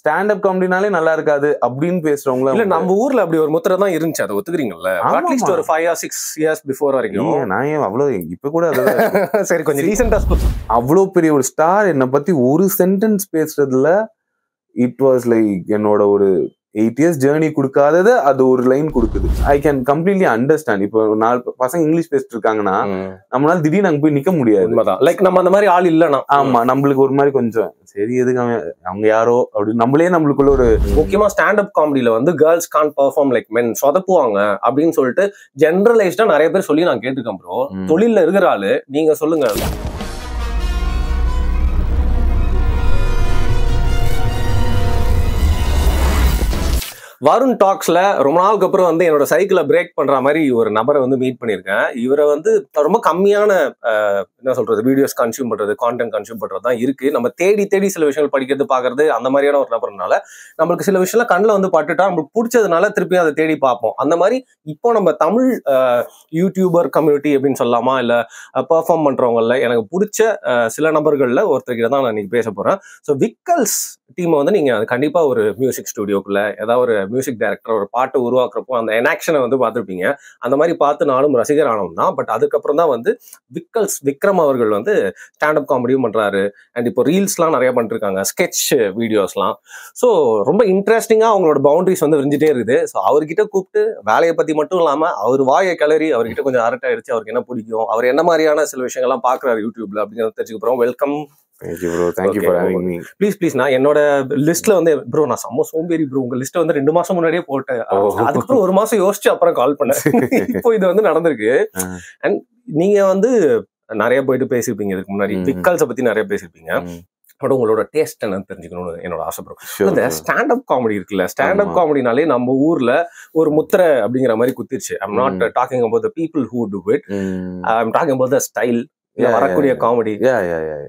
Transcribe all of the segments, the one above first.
Stand up காமெடினாலே நல்லா இருக்காது அப்படின்னு பேசுறவங்கள இல்ல நம்ம ஊர்ல அப்படி ஒரு முத்திரை தான் இருந்துச்சு, அதை ஒத்துக்கிறீங்கல்ல? அட்லீஸ்ட் ஒரு 5 or 6 years பிஃபோர் வரைக்கும். நான் ஏன் அவ்வளவு இப்ப கூட சரி கொஞ்சம் ரீசெண்டா அவ்வளோ பெரிய ஒரு ஸ்டார் என்னை பத்தி ஒரு சென்டென்ஸ் பேசுறதுல இட் வாஸ் லைக் என்னோட ஒரு 8 years ஜேர்னி கொடுக்காதது அது ஒரு லைன் கொடுக்குது. I can completely understand. இப்போ 4 பசங்க இங்கிலீஷ் பேசிட்டு இருக்காங்கன்னா நம்மளால திடீர்னு அங்க போய் நிக்க முடியாது. லைக் நம்ம அந்த மாதிரி ஆள் இல்லைன்னா ஆமா நம்மளுக்கு ஒரு மாதிரி கொஞ்சம் சரி எதுக்கு அவங்க யாரோ அப்படின்னு நம்மளே நம்மளுக்குள்ள ஒரு முக்கியமா ஸ்டாண்டப் காமெடியில வந்து girls can't perform like men சொதப்புவாங்க அப்படின்னு சொல்லிட்டு ஜெனரலைஸ்டா நிறைய பேர் சொல்லி நான் கேட்டிருக்கேன் ப்ரோ. தொழில இருக்கிற ஆளு நீங்க சொல்லுங்க. வருண் டாக்ஸ்ல ரொம்ப நாளுக்கு அப்புறம் வந்து என்னோட சைக்கிளை பிரேக் பண்ற மாதிரி ஒரு நபரை வந்து மீட் பண்ணியிருக்கேன். இவரை வந்து ரொம்ப கம்மியான என்ன சொல்றது வீடியோஸ் கன்சியூம் பண்றது, கான்டென்ட் கன்சியூம் பண்றது தான் இருக்கு. நம்ம தேடி தேடி சில விஷயங்கள் படிக்கிறது பாக்குறது அந்த மாதிரியான ஒரு நபர்னால நம்மளுக்கு சில விஷயம்லாம் கண்ணில் வந்து பட்டுட்டா நம்மளுக்கு பிடிச்சதுனால திருப்பி அதை தேடி பார்ப்போம். அந்த மாதிரி இப்போ நம்ம தமிழ் யூடியூபர் கம்யூனிட்டி அப்படின்னு சொல்லலாமா இல்ல பெர்ஃபார்ம் பண்றவங்கல எனக்கு பிடிச்ச சில நபர்கள்ல ஒருத்தர்கிட்ட தான் நான் இன்னைக்கு பேச போறேன். ஸோ விக்கல்ஸ் டீமை வந்து நீங்க கண்டிப்பா ஒரு மியூசிக் ஸ்டுடியோக்குள்ள ஏதாவது ஒரு மியூசிக் டைரக்டர் ஒரு பாட்டை உருவாக்குறப்போ அந்த எனாக்ஷனை வந்து பார்த்துருப்பீங்க. அந்த மாதிரி பார்த்து நானும் ரசிகர் ஆனவன் தான். பட் அதுக்கப்புறம் தான் வந்து விக்ரம் அவர்கள் வந்து ஸ்டாண்டப் காமெடியும் பண்றாரு. அண்ட் இப்போ ரீல்ஸ்லாம் நிறைய பண்ணிருக்காங்க, ஸ்கெட்ச் வீடியோஸ்லாம். ஸோ ரொம்ப இன்ட்ரெஸ்டிங்கா அவங்களோட பவுண்டரிஸ் வந்து விரிஞ்சிட்டே இருக்குது. ஸோ அவர்கிட்ட கூப்பிட்டு வேலையை பத்தி மட்டும் இல்லாம அவர் வாயை கிளறி அவர்கிட்ட கொஞ்சம் அரட்டை அடிச்சு அவருக்கு என்ன பிடிக்கும், அவர் என்ன மாதிரியான சில விஷயங்கள்லாம் பாக்குறாரு யூடியூப்ல அப்படிங்கிறத தெரிஞ்சுக்க போறோம். Welcome. Thank you bro. Thank you for having me. Please நான் என்னோட லிஸ்ட்ல வந்து ப்ரோ நான் செம்ம சோம்பேறி ப்ரோ, உங்க லிஸ்ட் வந்து 2 மாசம் முன்னாடியே போட்டேன். அதுக்கப்புறம் 1 மாசம் யோசிச்சு அப்புறம் கால் பண்ணேன். இப்போ இது வந்து நடந்திருக்கு. அண்ட் நீங்க வந்து நிறைய போயிட்டு பேசிருப்பீங்க இதுக்கு முன்னாடி, விக்கல்ஸை பத்தி நிறைய பேசிருப்பீங்க. பட் உங்களோட டேஸ்ட் என்னன்னு தெரிஞ்சுக்கணும்னு என்னோட ஆசை ப்ரோ. இந்த ஸ்டாண்டப் காமெடி இருக்குல்ல, ஸ்டாண்டப் காமெடினாலே நம்ம ஊர்ல ஒரு முத்திரை அப்படிங்கிற மாதிரி குத்திருச்சு. I'm not talking about the people who do it, I'm talking about the style, வரக்கூடிய காமெடி.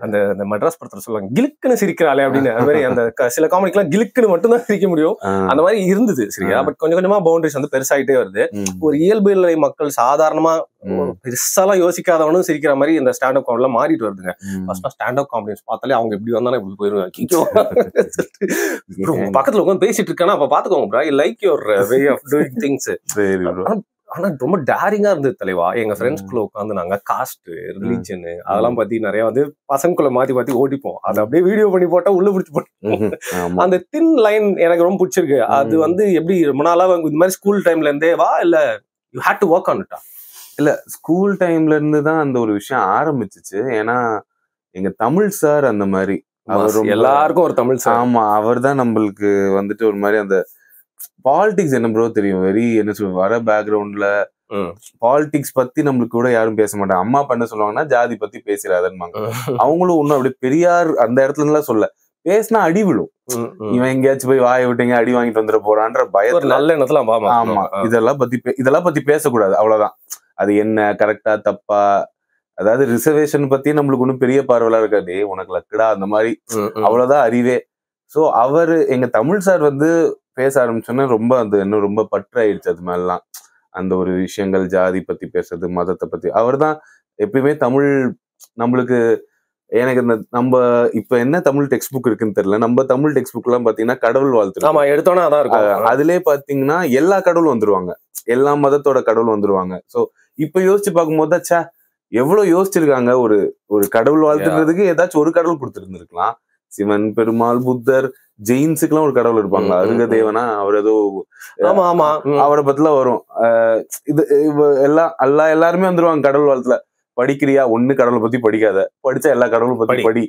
அந்த மெட்ராஸ் படத்துல சொல்லுவாங்க கிலுக்குன்னு சிரிக்கிறாளே அப்படின்னு, அது மாதிரி அந்த சில காமெடிக்கெல்லாம் கிலுக்குன்னு மட்டும் தான் சிரிக்க முடியும். அந்த மாதிரி இருந்தது சரியா. பட் கொஞ்சம் கொஞ்சமா பவுண்டரிஸ் வந்து பெருசாயிட்டே வருது. ஒரு இயல்பு நிலை மக்கள் சாதாரணமா பெருசாலாம் யோசிக்காதவனும் சிரிக்கிற மாதிரி இந்த ஸ்டாண்டப் காமெடிலாம் மாறிட்டு வருதுங்க. ஃபர்ஸ்ட் ஸ்டாண்டப் காமெடிஸ் பார்த்தாலே அவங்க எப்படி வந்தாலும் இப்படி போயிருவாங்க. பக்கத்துல உட்காந்து பேசிட்டு இருக்கானா அப்ப பாத்துக்கோங்க bro, I like your way of doing things. ஆனா ரொம்ப டேரிங்கா இருந்தது தலைவா. எங்க ஃப்ரெண்ட்ஸ்குள்ள உட்காந்து நாங்க காஸ்ட் ரிலீஜன் அதெல்லாம் பத்தி நிறைய வந்து பசங்களுக்குள்ள மாத்தி ஓட்டிப்போம். அதை அப்படியே வீடியோ பண்ணி போட்டா உள்ள பிடிச்சி போட்டோம். அந்த தின் லைன் எனக்கு ரொம்ப பிடிச்சிருக்கு. அது வந்து எப்படி ரொம்ப நாளா இந்த மாதிரி ஸ்கூல் டைம்ல இருந்தே வா இல்ல you had to work on இட்டா? இல்ல ஸ்கூல் டைம்ல இருந்து தான் அந்த ஒரு விஷயம் ஆரம்பிச்சிச்சு. ஏன்னா எங்க தமிழ் சார் அந்த மாதிரி எல்லாருக்கும் ஒரு தமிழ் சார். ஆமா அவர் தான் நம்மளுக்கு வந்துட்டு ஒரு மாதிரி அந்த பாலிடிக்ஸ் என்ன ப்ரோ தெரியும், வெரி என்ன சொல்ற வர பேக்ரவுண்ட்ல பாலிடிக்ஸ் பத்தி நம்மளுக்கு கூட யாரும் பேச மாட்டாங்க. அம்மா பண்ண சொல்லுவாங்கன்னா ஜாதி பத்தி பேசுறாதன்பாங்க. அவங்களும் ஒன்னும் அப்படி பெரியார் அந்த இடத்துல எல்லாம் சொல்ல பேசினா அடி விழும். இவன் எங்கேயாச்சும் போய் வாயை விட்டீங்க அடி வாங்கிட்டு வந்துட போறான்ற பயத்துல நல்ல எண்ணத்துல ஆமா இதெல்லாம் பத்தி பேசக்கூடாது அவ்வளவுதான். அது என்ன கரெக்டா தப்பா, அதாவது ரிசர்வேஷன் பத்தி நம்மளுக்கு ஒன்னும் பெரிய பார்வையா இருக்காது, உனக்கு லக்குடா அந்த மாதிரி அவ்வளவுதான் அறிவே. சோ அவரு எங்க தமிழ் சார் வந்து பேச ஆரம்பிச்சோன்னா ரொம்ப அது இன்னும் ரொம்ப பற்றாயிடுச்சு. அது மாதிரிலாம் அந்த ஒரு விஷயங்கள் ஜாதி பத்தி பேசுறது, மதத்தை பத்தி. அவர் தான் எப்பயுமே தமிழ் நம்மளுக்கு எனக்கு இந்த நம்ம இப்ப என்ன தமிழ் டெக்ஸ்ட் புக் இருக்குன்னு தெரியல, நம்ம தமிழ் டெக்ஸ்ட் புக் எல்லாம் பாத்தீங்கன்னா கடவுள் வாழ்த்து எடுத்தோன்னா அதான் இருக்கும். அதுலயே பாத்தீங்கன்னா எல்லா கடவுளும் வந்துருவாங்க, எல்லா மதத்தோட கடவுள் வந்துருவாங்க. சோ இப்ப யோசிச்சு பார்க்கும்போது சே எவ்வளவு யோசிச்சிருக்காங்க. ஒரு கடவுள் வாழ்த்துறதுக்கு ஏதாச்சும் ஒரு கடவுள் கொடுத்துருந்துருக்கலாம். சிவன், பெருமாள், புத்தர், ஜெயின்ஸுக்கு ஒரு கடவுள் இருப்பாங்க, அருக தேவனா அவர் ஏதோ அவரை பத்திலாம் வரும். இது எல்லாருமே வந்துருவாங்க கடவுள் வாழ்த்துல. படிக்கிறியா ஒண்ணு கடவுளை பத்தி படிக்காத, படிச்சா எல்லா கடவுளும் பத்தி படி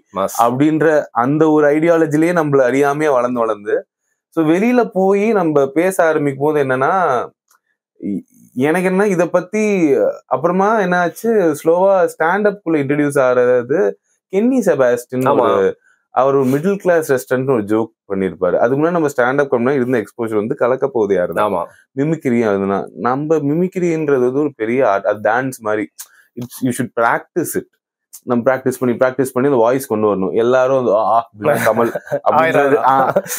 அப்படின்ற அந்த ஒரு ஐடியாலஜிலேயே நம்மள அறியாமையே வளர்ந்து ஸோ வெளியில போய் நம்ம பேச ஆரம்பிக்கும் போது என்னன்னா எனக்கு என்ன இதை பத்தி அப்புறமா என்ன ஆச்சு, ஸ்லோவா ஸ்டாண்டப் குள்ள இன்ட்ரடியூஸ் ஆகிறது. கென்னி செபாஸ்டின் அவர் ஒரு மிடில் கிளாஸ் ரெஸ்டாரண்ட் ஒரு ஜோக் பண்ணிருப்பாரு. அதுக்கு முன்னாடி நம்ம ஸ்டாண்டப் காமெடி இருந்த எக்ஸ்போஜர் வந்து கலக்க போகுது யாருதான் மிமிக்ரியும். அதுனா நம்ம மிமிக்ரின்றது வந்து ஒரு பெரிய ஆர்ட், அது டான்ஸ் மாதிரி. You should practice it. நம்ம பிராக்டிஸ் பண்ணி அந்த வாய்ஸ் கொண்டு வரணும். எல்லாரும் கமல்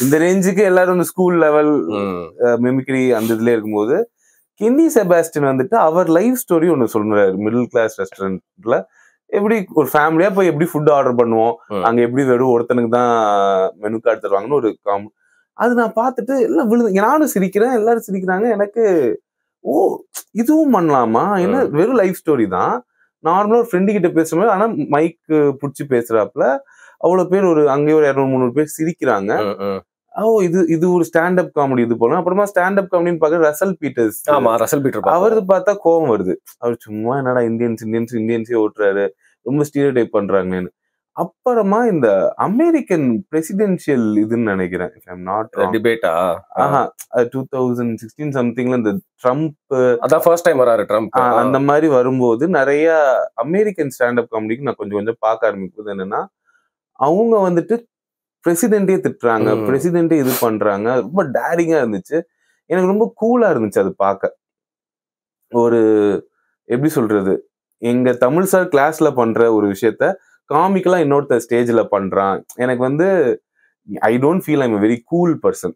இந்த ரேஞ்சுக்கு எல்லாரும் இந்த ஸ்கூல் லெவல் மிமிக்ரி அந்த இதுல இருக்கும்போது கென்னி செபாஸ்டின் வந்துட்டு அவர் லைஃப் ஸ்டோரி ஒண்ணு சொல்றாரு. மிடில் கிளாஸ் ரெஸ்டாரண்ட்ல எப்படி ஒரு ஃபேமிலியா போய் எப்படி ஃபுட் ஆர்டர் பண்ணுவோம், அங்க எப்படி வெறும் ஒருத்தனுக்கு தான் மெனு கார்டு தருவாங்கன்னு ஒரு அது நான் பார்த்துட்டு எல்லாம் விழுந்து நானும் சிரிக்கிறேன், எல்லாரும் சிரிக்கிறாங்க. எனக்கு ஓ இதுவும் பண்ணலாமா, என்ன வெறும் லைஃப் ஸ்டோரி தான், நார்மலா ஒரு ஃப்ரெண்டு கிட்ட பேசும்போது, ஆனா மைக்கு புடிச்சு பேசுறாப்புல அவ்வளவு பேர், ஒரு அங்கேயே ஒரு 200-300 பேர் சிரிக்கிறாங்க. ஓ இது ஒரு ஸ்டாண்டப் காமெடி இது போல. அப்புறமா ஸ்டாண்டப் காமெடின்னு பார்க்க ரசல் பீட்டர்ஸ், அவரது பார்த்தா கோவம் வருது. அவர் சும்மா என்னடா இந்தியன்ஸே ஓட்டுறாரு, ரொம்ப ஸ்டீரியோடைப் பண்றாங்கன்னு. அப்புறமா இந்த அமெரிக்கன் பிரசிடென்ஷியல் இதுன்னு நினைக்கிறேன், டிபேட்டா 2016 சம்திங்ல இந்த ட்ரம்ப் அதான் ஃபர்ஸ்ட் டைம் வராரு ட்ரம்ப், அந்த மாதிரி வரும்போது நிறைய அமெரிக்கன் ஸ்டாண்டப் காமெடிக்கு நான் கொஞ்சம் கொஞ்சம் பார்க்க ஆரம்பிக்குது. என்னன்னா அவங்க வந்துட்டு பிரசிடென்டே திட்டுறாங்க, பிரசிடென்டே இது பண்றாங்க, ரொம்ப டேரிங்கா இருந்துச்சு. எனக்கு ரொம்ப கூலா இருந்துச்சு அது பார்க்க. ஒரு எப்படி சொல்றது, எங்க தமிழ் சார் கிளாஸ்ல பண்ற ஒரு விஷயத்த காமிக்கலா இன்னொருத்தர் ஸ்டேஜ்ல பண்றான். எனக்கு வந்து I don't feel I'm a very cool person.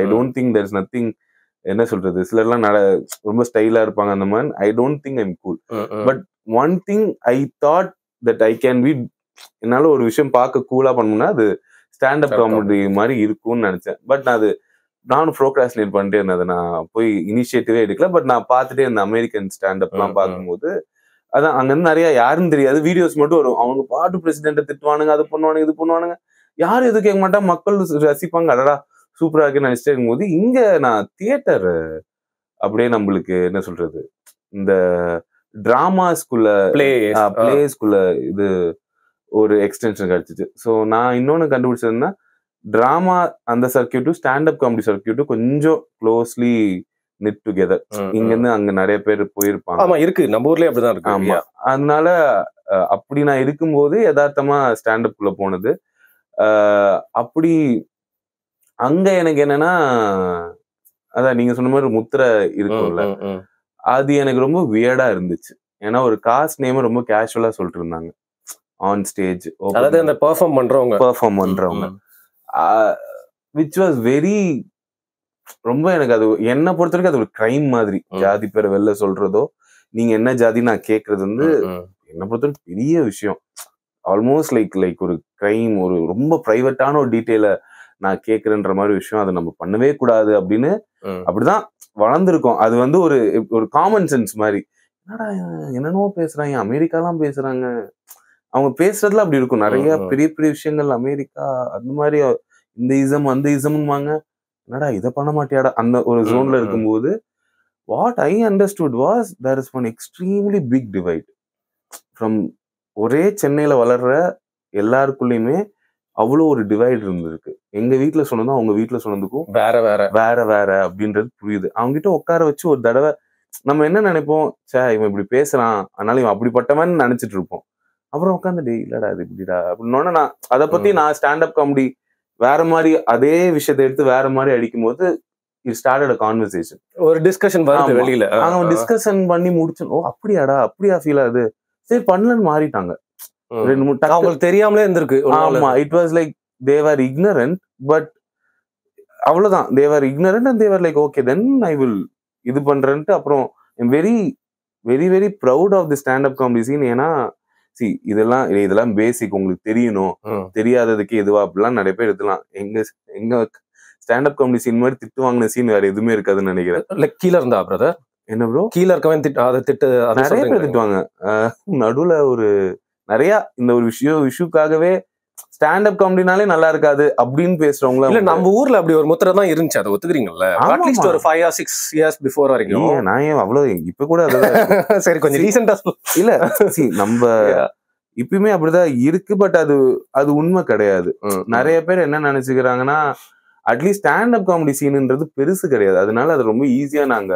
I don't think there is nothing, என்ன சொல்றது, சிலர்லாம் ரொம்ப ஸ்டைலா இருப்பாங்க அந்த மாதிரி. I don't think I'm cool. But one thing I thought that I can be, என்னால ஒரு விஷயம் பார்க்க கூலா பண்ணணும்னா அது ஸ்டாண்டப் காமெடி மாதிரி இருக்கும்னு நினைச்சேன். பட் நானும் ப்ரோக்ராஸ்டினேட் பண்ணிட்டே இருந்தேன். அதை நான் போய் இனிஷியேட்டிவே எடுக்கல. பட் நான் பார்த்துட்டே இந்த அமெரிக்கன் ஸ்டாண்டப்லாம் பார்க்கும்போது அதான் அங்க இருந்து நிறைய யாருன்னு தெரியாது, வீடியோஸ் மட்டும் வரும். அவங்க பாட்டு பிரசிடென்ட்டை திட்டுவானுங்க, அது பண்ணுவானுங்க, இது பண்ணுவானுங்க, யாரும் எதுவும் கேட்க மாட்டாங்க, மக்கள் ரசிப்பாங்க, அடடா சூப்பரா இருக்குன்னு நினைச்சிட்டே இருக்கும்போது, இங்க நான் தியேட்டர் அப்படியே நம்மளுக்கு என்ன சொல்றது, இந்த டிராமாஸ்குள்ள பிளேஸ்குள்ள இது ஒரு எக்ஸ்டென்ஷன் கிடைச்சிச்சு. ஸோ நான் இன்னொன்னு கண்டுபிடிச்சதுன்னா, டிராமா அந்த சர்க்கியூட்டும் ஸ்டாண்டப் காமெடி சர்க்கியூட்டும் கொஞ்சம் க்ளோஸ்லி knit together. இங்க இருந்து அங்க நிறைய பேர் போயிருப்பாங்க. ஆமா இருக்கு, நம்ம ஊர்லயே அப்படிதான் இருக்கு. ஆமா, அதனால அப்படி நான் இருக்கும்போது யதார்த்தமா ஸ்டாண்டப் குள்ள போனது. அப்படி அங்க எனக்கு என்னன்னா, அதான் நீங்க சொன்ன மாதிரி முத்திரை இருக்கும்ல, அது எனக்கு ரொம்ப வியர்டா இருந்துச்சு. ஏன்னா ஒரு காஸ்ட் நேம் ரொம்ப கேஷுவலா சொல்லிட்டு இருந்தாங்க ஆன் ஸ்டேஜ், அதாவது அந்த பெர்ஃபார்ம் பண்றவங்க which was very, ரொம்ப எனக்கு அது என்ன பொறுத்த வரைக்கும் அது ஒரு கிரைம் மாதிரி. ஜாதி பேரை வெளில சொல்றதோ, நீங்க என்ன ஜாதி நான் கேட்கறது வந்து என்ன பொறுத்த வரைக்கும் பெரிய விஷயம். ஆல்மோஸ்ட் லைக் ஒரு கிரைம், ஒரு ரொம்ப பிரைவேட்டான ஒரு டீட்டெயில நான் கேட்கறேன்ற மாதிரி விஷயம். அதை நம்ம பண்ணவே கூடாது அப்படின்னு அப்படிதான் வளர்ந்துருக்கோம். அது வந்து ஒரு காமன் சென்ஸ் மாதிரி. என்னடா என்னென்னமோ பேசுறாங்க, அமெரிக்காலாம் பேசுறாங்க, அவங்க பேசுறதுல அப்படி இருக்கும். நிறைய பெரிய பெரிய விஷயங்கள் அமெரிக்கா அந்த மாதிரி, இந்த இசம் அந்த இசம்வாங்க, என்னடா இதை பண்ண மாட்டியாடா அந்த ஒரு ஜோன்ல இருக்கும்போது, what I understood was there is one extremely big divide from, ஒரே சென்னையில வளர்ற எல்லாருக்குள்ளயுமே அவ்வளோ ஒரு டிவைட் இருந்திருக்கு. எங்க வீட்டுல சொன்னதும் அவங்க வீட்டுல சொன்னதுக்கும் வேற வேற அப்படின்றது புரியுது. அவங்க கிட்ட உட்கார வச்சு ஒரு தடவை நம்ம என்ன நினைப்போம், சே இவன் இப்படி பேசுறான் அதனால இவன் அப்படிப்பட்டவன் நினைச்சிட்டு இருப்போம். அப்புறம் உட்காந்து இல்லடா அது இப்படிடா அப்படின்னோட நான் அதை பத்தி நான் ஸ்டாண்டப் காமெடி வேற மாதிரி அதே விஷயத்தை எடுத்து வேற மாதிரி அடிக்கும் போது இட் ஸ்டார்டட் a conversation, ஒரு டிஸ்கஷன் வருது வெளியில. அவங்க டிஸ்கஷன் பண்ணி முடிச்சு, ஓ அப்படியா ஃபீல் ஆகுது, சரி பண்ணலன்னு மாறிட்டாங்க. அவங்களுக்கு தெரியாமலே இருந்திருக்கு. ஆமா, it was like they were ignorant, but அவ்வளவுதான், they were ignorant and they were like okay then I will இது பண்றேன்ட்டு. அப்புறம் I'm very very very proud of the stand up comedy scene. ஏன்னா இதெல்லாம் பேசிக், உங்களுக்கு தெரியணும், தெரியாததுக்கு எதுவா அப்படிலாம் நிறைய பேர் எடுத்துலாம். எங்க ஸ்டாண்டப் காமெடி சீன் மாதிரி திட்டு வாங்கின சீன் வேற எதுவுமே இருக்காதுன்னு நினைக்கிறேன். கீழே இருந்தா பிரதர், என்ன ப்ரோ கீழே இருக்கவன் திட்டு நிறைய பேர் திட்டுவாங்க. நடுவுல ஒரு நிறைய இந்த ஒரு விஷயக்காகவே ஸ்டாண்டப் காமெடினாலே நல்லா இருக்காது அப்படின்னு பேசுறவங்கள இல்ல, நம்ம ஊர்ல அப்படி ஒரு முத்திரை தான் இருந்துச்சு. அதை ஒத்துக்கிறீங்கல்ல? அட்லீஸ்ட் ஒரு 5 or 6 years பிஃபோர் வரைக்கும். நான் ஏன் அவ்வளவு இப்ப கூட சரி கொஞ்சம் ரீசெண்டா இல்ல, நம்ம இப்பயுமே அப்படிதான் இருக்கு. பட் அது உண்மை கிடையாது. நிறைய பேர் என்ன நினைச்சுக்கிறாங்கன்னா, அட்லீஸ்ட் ஸ்டாண்டப் காமெடி சீனுன்றது பெருசு கிடையாது, அதனால அது ரொம்ப ஈஸியா நாங்க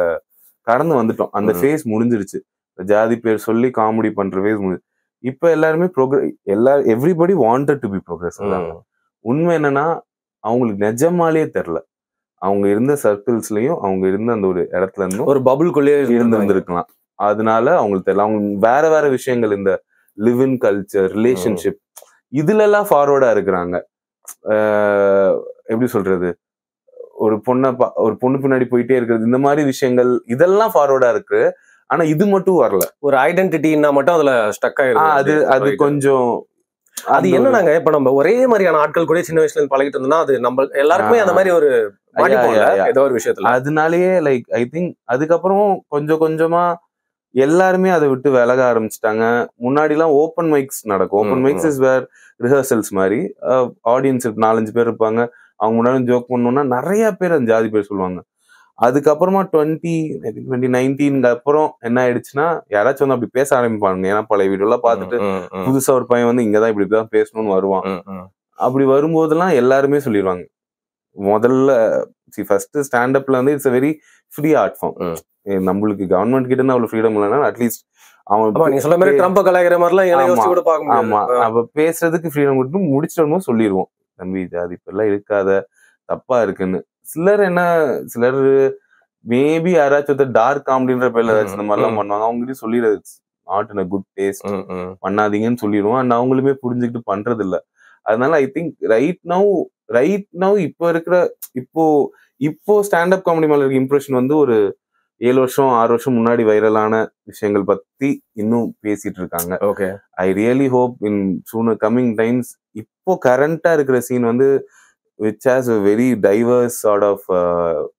கடந்து வந்துட்டோம். அந்த ஃபேஸ் முடிஞ்சிருச்சு, ஜாதி பேர் சொல்லி காமெடி பண்ற ஃபேஸ் முடிஞ்சு. இப்ப எல்லாருமே everybody wanted to be progressive தான். உண்மை என்னன்னா, அவங்களுக்கு நிஜமாலே தெரியல, அவங்க இருந்த சர்க்கிள்ஸ்லயும் அவங்க இருந்த அந்த ஒரு இடத்துல இருந்தும் ஒரு பபுள்குள்ளேயே இருந்திருக்கலாம். அதனால அவங்களுக்கு தெரியல. அவங்க வேற வேற விஷயங்கள், இந்த லிவ் இன் கல்ச்சர், ரிலேஷன்ஷிப், இதுல எல்லாம் ஃபார்வர்டா இருக்கிறாங்க. எப்படி சொல்றது, ஒரு பொண்ணு பின்னாடி போயிட்டே இருக்கிறது, இந்த மாதிரி விஷயங்கள் இதெல்லாம் ஃபார்வர்டா இருக்கு. ஆனா இது மட்டும் வரல. ஒரு ஐடென்டிட்டின்னா மட்டும் அதுல ஸ்டக் ஆயிருக்கு. அது கொஞ்சம் அது என்னன்னாங்க இப்ப நம்ம ஒரே மாதிரியான ஆட்கள் கூட சின்ன வயசுல இருந்து பழகிட்டு இருந்தோம்னா அது நம்ம எல்லாருக்குமே அந்த மாதிரி ஒரு ஏதோ ஒரு விஷயத்துல அதனாலயே லைக் ஐ திங்க் அதுக்கப்புறம் கொஞ்சம் கொஞ்சமா எல்லாருமே அதை விட்டு விலக ஆரம்பிச்சிட்டாங்க. முன்னாடி எல்லாம் ஓப்பன் மைக்ஸ் நடக்கும். Open mics is where rehearsals மாதிரி ஆடியன்ஸ் 4-5 பேர் இருப்பாங்க. அவங்க முன்னாடி ஜோக் பண்ணணும்னா நிறைய பேர் அந்த ஜாதி பேர் சொல்லுவாங்க. அதுக்கப்புறமா 2019 அப்புறம் என்ன ஆயிடுச்சுன்னா யாராச்சும் வந்து அப்படி பேச ஆரம்பிப்பாங்க. ஏன்னா பழைய வீடியோ எல்லாம் பார்த்துட்டு புதுசா ஒரு பையன் வந்து இங்கதான் இப்படிதான் பேசணும்னு வருவான். அப்படி வரும்போதெல்லாம் எல்லாருமே சொல்லிடுவாங்க முதல்ல ஃபர்ஸ்ட் ஸ்டாண்டப்ல வந்து it's very free art form. நம்மளுக்கு கவர்மெண்ட் கிட்ட இருந்து அவ்வளவு ஃப்ரீடம் இல்லைன்னா அட்லீஸ்ட் அவன் நீங்க சொல்ல மாதிரி ட்ரம்ப் கலாய்க்கிற மாதிரிலாம் ஆமா அவ பேசுறதுக்கு ஃப்ரீடம் கொடுத்து முடிச்சிடணும் சொல்லிடுவோம். தம்பி அது இப்பெல்லாம் இருக்காத தப்பா இருக்குன்னு. சிலர் மேபி யாராச்சும் டார்க் காமெடின்ற பேர்ல ஏதாச்சும் இந்த மாதிரிலாம் பண்ணுவாங்க. அவங்ககிட்ட சொல்லிடுறது not in a good taste பண்ணாதீங்கன்னு சொல்லிடுவோம். அண்ட் அவங்களுமே புரிஞ்சுக்கிட்டு பண்றது இல்லை. அதனால ஐ திங்க் ரைட் நவ் இப்போ ஸ்டாண்டப் காமெடி மேல இருக்க இம்ப்ரெஷன் வந்து ஒரு 7 வருஷம் 6 வருஷம் முன்னாடி வைரலான விஷயங்கள் பத்தி இன்னும் பேசிட்டு இருக்காங்க. Okay, I really hope in soon coming times இப்போ கரண்டா இருக்கிற சீன் வந்து which has a very diverse sort of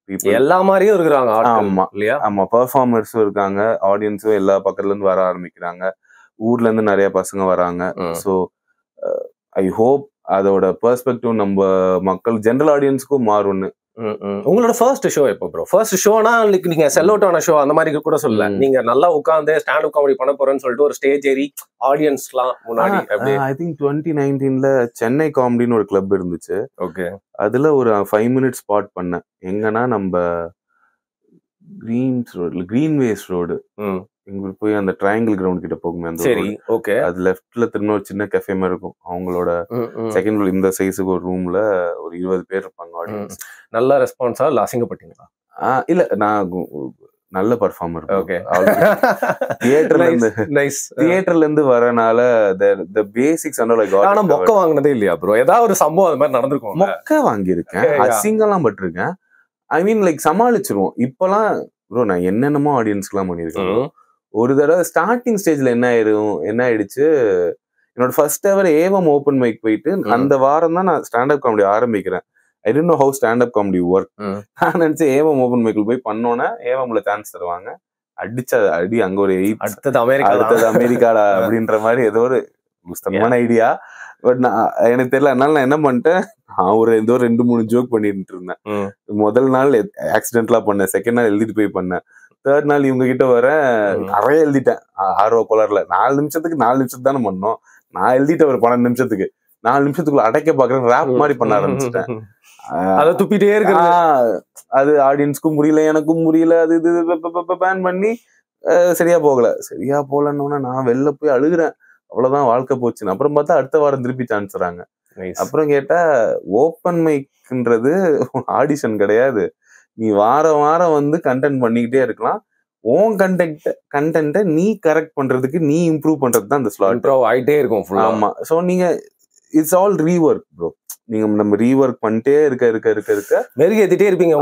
people. எல்லா மாதிரியும் இருக்கிறாங்க. ஆமா இல்லையா? ஆமா, பெர்ஃபார்மர்ஸும் இருக்காங்க, ஆடியன்ஸும் எல்லா பக்கத்துல இருந்து வர ஆரம்பிக்கிறாங்க, ஊர்ல இருந்து நிறைய பசங்க வராங்க. ஸோ ஐ ஹோப் அதோட பெர்ஸ்பெக்டிவ் நம்ம மக்கள் ஜெனரல் ஆடியன்ஸ்க்கும் மாறும்னு. உங்களோட ஃபர்ஸ்ட் ஷோ எப்போ ப்ரோ? ஃபர்ஸ்ட் ஷோனா நீங்க செல் அவுட் ஆன ஷோ அந்த மாதிரி கூட சொல்லல, நீங்க நல்லா உட்காந்து ஸ்டாண்ட் அப் காமெடி பண்ண போறேன்னு சொல்லிட்டு ஒரு ஸ்டேஜ் ஏறி ஆடியன்ஸ்லாம் முன்னாடி? ஐ திங்க் 2019ல சென்னை காமெடின்னு ஒரு கிளப் இருந்துச்சு. ஓகே, அதுல ஒரு 5 மினிட்ஸ் ஸ்பாட் பண்ணேன். எங்கன்னா நம்ம கிரீன்வேஸ் ரோடு எங்களுக்கு போய் அந்த ட்ரையாங்கிள் கிரவுண்ட் கிட்ட போகுமே அந்த. சரி, ஓகே. அது லெஃப்ட்ல திரும்ப ஒரு சின்ன கஃபே மாதிரி இருக்கும். அவங்களோட செகண்ட் ஃப்ளோர் இந்த சைஸுக்கு ஒரு ரூம்ல ஒரு 20 பேர் இருப்பாங்க ஆடியன்ஸ். நல்ல ரெஸ்பான்ஸா இல்ல அசிங்கப்பட்டீங்களா? இல்ல, நான் நல்ல பர்ஃபார்மர். ஓகே, தியேட்டர்ல இருந்து வரனால the basics and all I got. ஆனா மொக்க வாங்குனதே இல்லையா ப்ரோ? ஏதாவது ஒரு சம்பவம் அது மாதிரி நடந்துருக்கும்? மொக்க வாங்கியிருக்கேன், அசிங்கம்லாம் பட்டிருக்கேன். ஐ மீன் லைக் சமாளிச்சிருவோம். இப்பெல்லாம் ப்ரோ நான் என்னென்னமோ ஆடியன்ஸ்க்குலாம் பண்ணியிருக்கேன். ஒரு தடவை ஸ்டார்டிங் ஸ்டேஜ்ல என்ன ஆயிடுச்சு, என்னோட ஃபர்ஸ்ட் எவர் ஏவம் ஓப்பன் மைக் போயிட்டு அந்த வாரம் தான் நான் ஸ்டாண்டப் காமெடி ஆரம்பிக்கிறேன். I don't know how standup comedy work. நான் நினைச்சேன் ஏவம் ஓப்பன் மைக்கில் போய் பண்ணோன்னா ஏவம்ல சான்ஸ் தருவாங்க. அடிச்ச அடி அங்க ஒரு அடுத்தது அமெரிக்காடா அப்படின்ற மாதிரி ஏதோ ஒரு புஸ்தகமான ஐடியா. பட் நான் எனக்கு தெரியல, அதனால நான் என்ன பண்ணிட்டேன், நான் ஒரு 2-3 ஜோக் பண்ணிட்டு இருந்தேன். முதல் நாள் ஆக்சிடென்ட்லா பண்ணேன், செகண்ட் நாள் எழுதிட்டு போய் பண்ணேன், தேர்ட் நாள் இவங்க கிட்ட வர நிறைய எழுதிட்டேன். ஆர்வ கோளாறுல 4 நிமிஷத்துக்கு 4 நிமிஷத்துக்கு தானே பண்ணோம், நான் எழுதிட்டேன் ஒரு 12 நிமிஷத்துக்கு. 4 நிமிஷத்துக்குள்ள அடைக்க பாக்குறேன், ரேப் மாதிரி பண்ண ஆரம்பிச்சுட்டேன். அதை துப்பிட்டே இருக்கு. அது ஆடியன்ஸ்க்கும் முடியல, எனக்கும் முடியல. அது இது பேன் பண்ணி சரியா போகலன்னு நான் வெளில போய் அழுகுறேன். அவ்வளவுதான் வாழ்க்கை போச்சுன்னு. அப்புறம் பார்த்தா அடுத்த வாரம் திருப்பி சான்ஸ் தராங்க. அப்புறம் கேட்டா ஓப்பன் மைக்ன்றது ஆடிஷன் கிடையாது, நீ வாரம் வந்து கண்டென்ட் பண்ணிக்கிட்டே இருக்கலாம். உன் கண்டென்ட்டை நீ கரெக்ட் பண்றதுக்கு, நீ இம்ப்ரூவ் பண்றது தான் இந்த ஸ்லாட் ஆயிட்டே இருக்கும். ஆமா, சோ நீங்க இட்ஸ் ஆல் ரீவொர்க் ப்ரோ. நீங்க நம்ம ரீவொர்க் பண்ணிட்டே இருக்க மெருகேத்திட்டே இருப்பீங்க.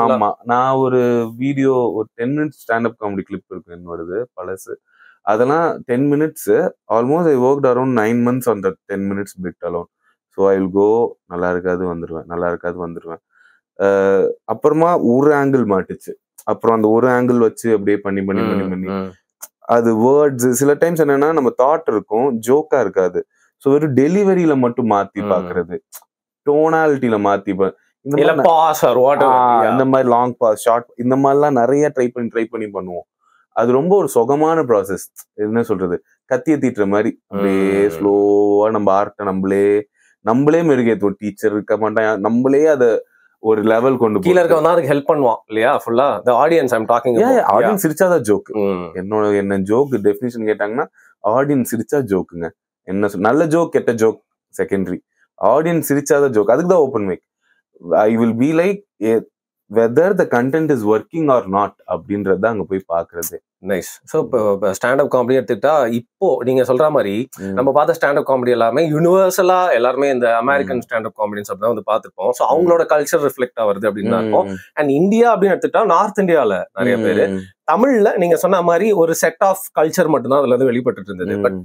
ஆமா, நான் ஒரு வீடியோ ஒரு 10 மினிட்ஸ் ஸ்டாண்டப் காமெடி கிளிப் இருக்கு என்னோடது பழசு. அதெல்லாம் 10 minutes almost I worked around 9 months on that 10 minutes bit alone. So I will go, நல்லா இருக்காது வந்துடுவேன். அப்புறமா ஒரு ஆங்கிள் மாட்டுச்சு. அப்புறம் அந்த ஒரு ஆங்கிள் வச்சு அப்படியே பண்ணி அது வேர்ட்ஸ் சில டைம்ஸ் என்னன்னா நம்ம தாட் இருக்கும், ஜோக்கா இருக்காது. ஸோ வெறும் டெலிவரியில மட்டும் மாத்தி பாக்குறது, டோனாலிட்டியில மாத்தி இந்த மாதிரி லாங் பாஸ், ஷார்ட், இந்த மாதிரிலாம் நிறைய ட்ரை பண்ணி பண்ணுவோம். அது ரொம்ப ஒரு சுகமான ப்ராசஸ். என்ன சொல்றது, கத்திய தீட்டுற மாதிரி அப்படியே ஸ்லோவா நம்ம ஆர்ட்டை நம்மளே மெருகேற்றுவோம். டீச்சர் இருக்க மாட்டான், நம்மளே அதை ஒரு லெவல் கொண்டு கீழ இருக்கவன் அதுக்கு ஹெல்ப் பண்ணுவான் இல்லையா? ஃபுல்லா the audience I'm talking about. Audience சிரிச்சாதான் ஜோக். என்ன ஜோக் டெஃபினிஷன் கேட்டாங்கன்னா ஆடியன்ஸ் சிரிச்சா ஜோக்குங்க. நல்ல ஜோக் கெட்ட ஜோக் செகண்டரி, ஆடியன்ஸ் சிரிச்சாதான் ஜோக். அதுக்கு தான் open mic. I will be like whether the content is working or not அப்படின்றத அங்க போய் பாக்குறது. நைஸ். ஸோ இப்போ ஸ்டாண்டப் காமெடி எடுத்துக்கிட்டா, இப்போ நீங்க சொல்ற மாதிரி நம்ம பார்த்த ஸ்டாண்டப் காமெடி எல்லாமே யூனிவர்சலா எல்லாருமே இந்த அமெரிக்கன் ஸ்டாண்டப் காமெடின்னு தான் வந்து பார்த்துருப்போம். ஸோ அவங்களோட கல்ச்சர் ரிஃப்ளெக்ட் ஆகுது அப்படின்னு தான் இருக்கும். அண்ட் இந்தியா அப்படின்னு எடுத்துக்கிட்டா நார்த் இந்தியாவில் நிறைய பேர், தமிழ்ல நீங்க சொன்ன மாதிரி ஒரு செட் ஆஃப் கல்ச்சர் மட்டும்தான் அதுல இருந்து வெளிப்பட்டு இருந்தது. பட்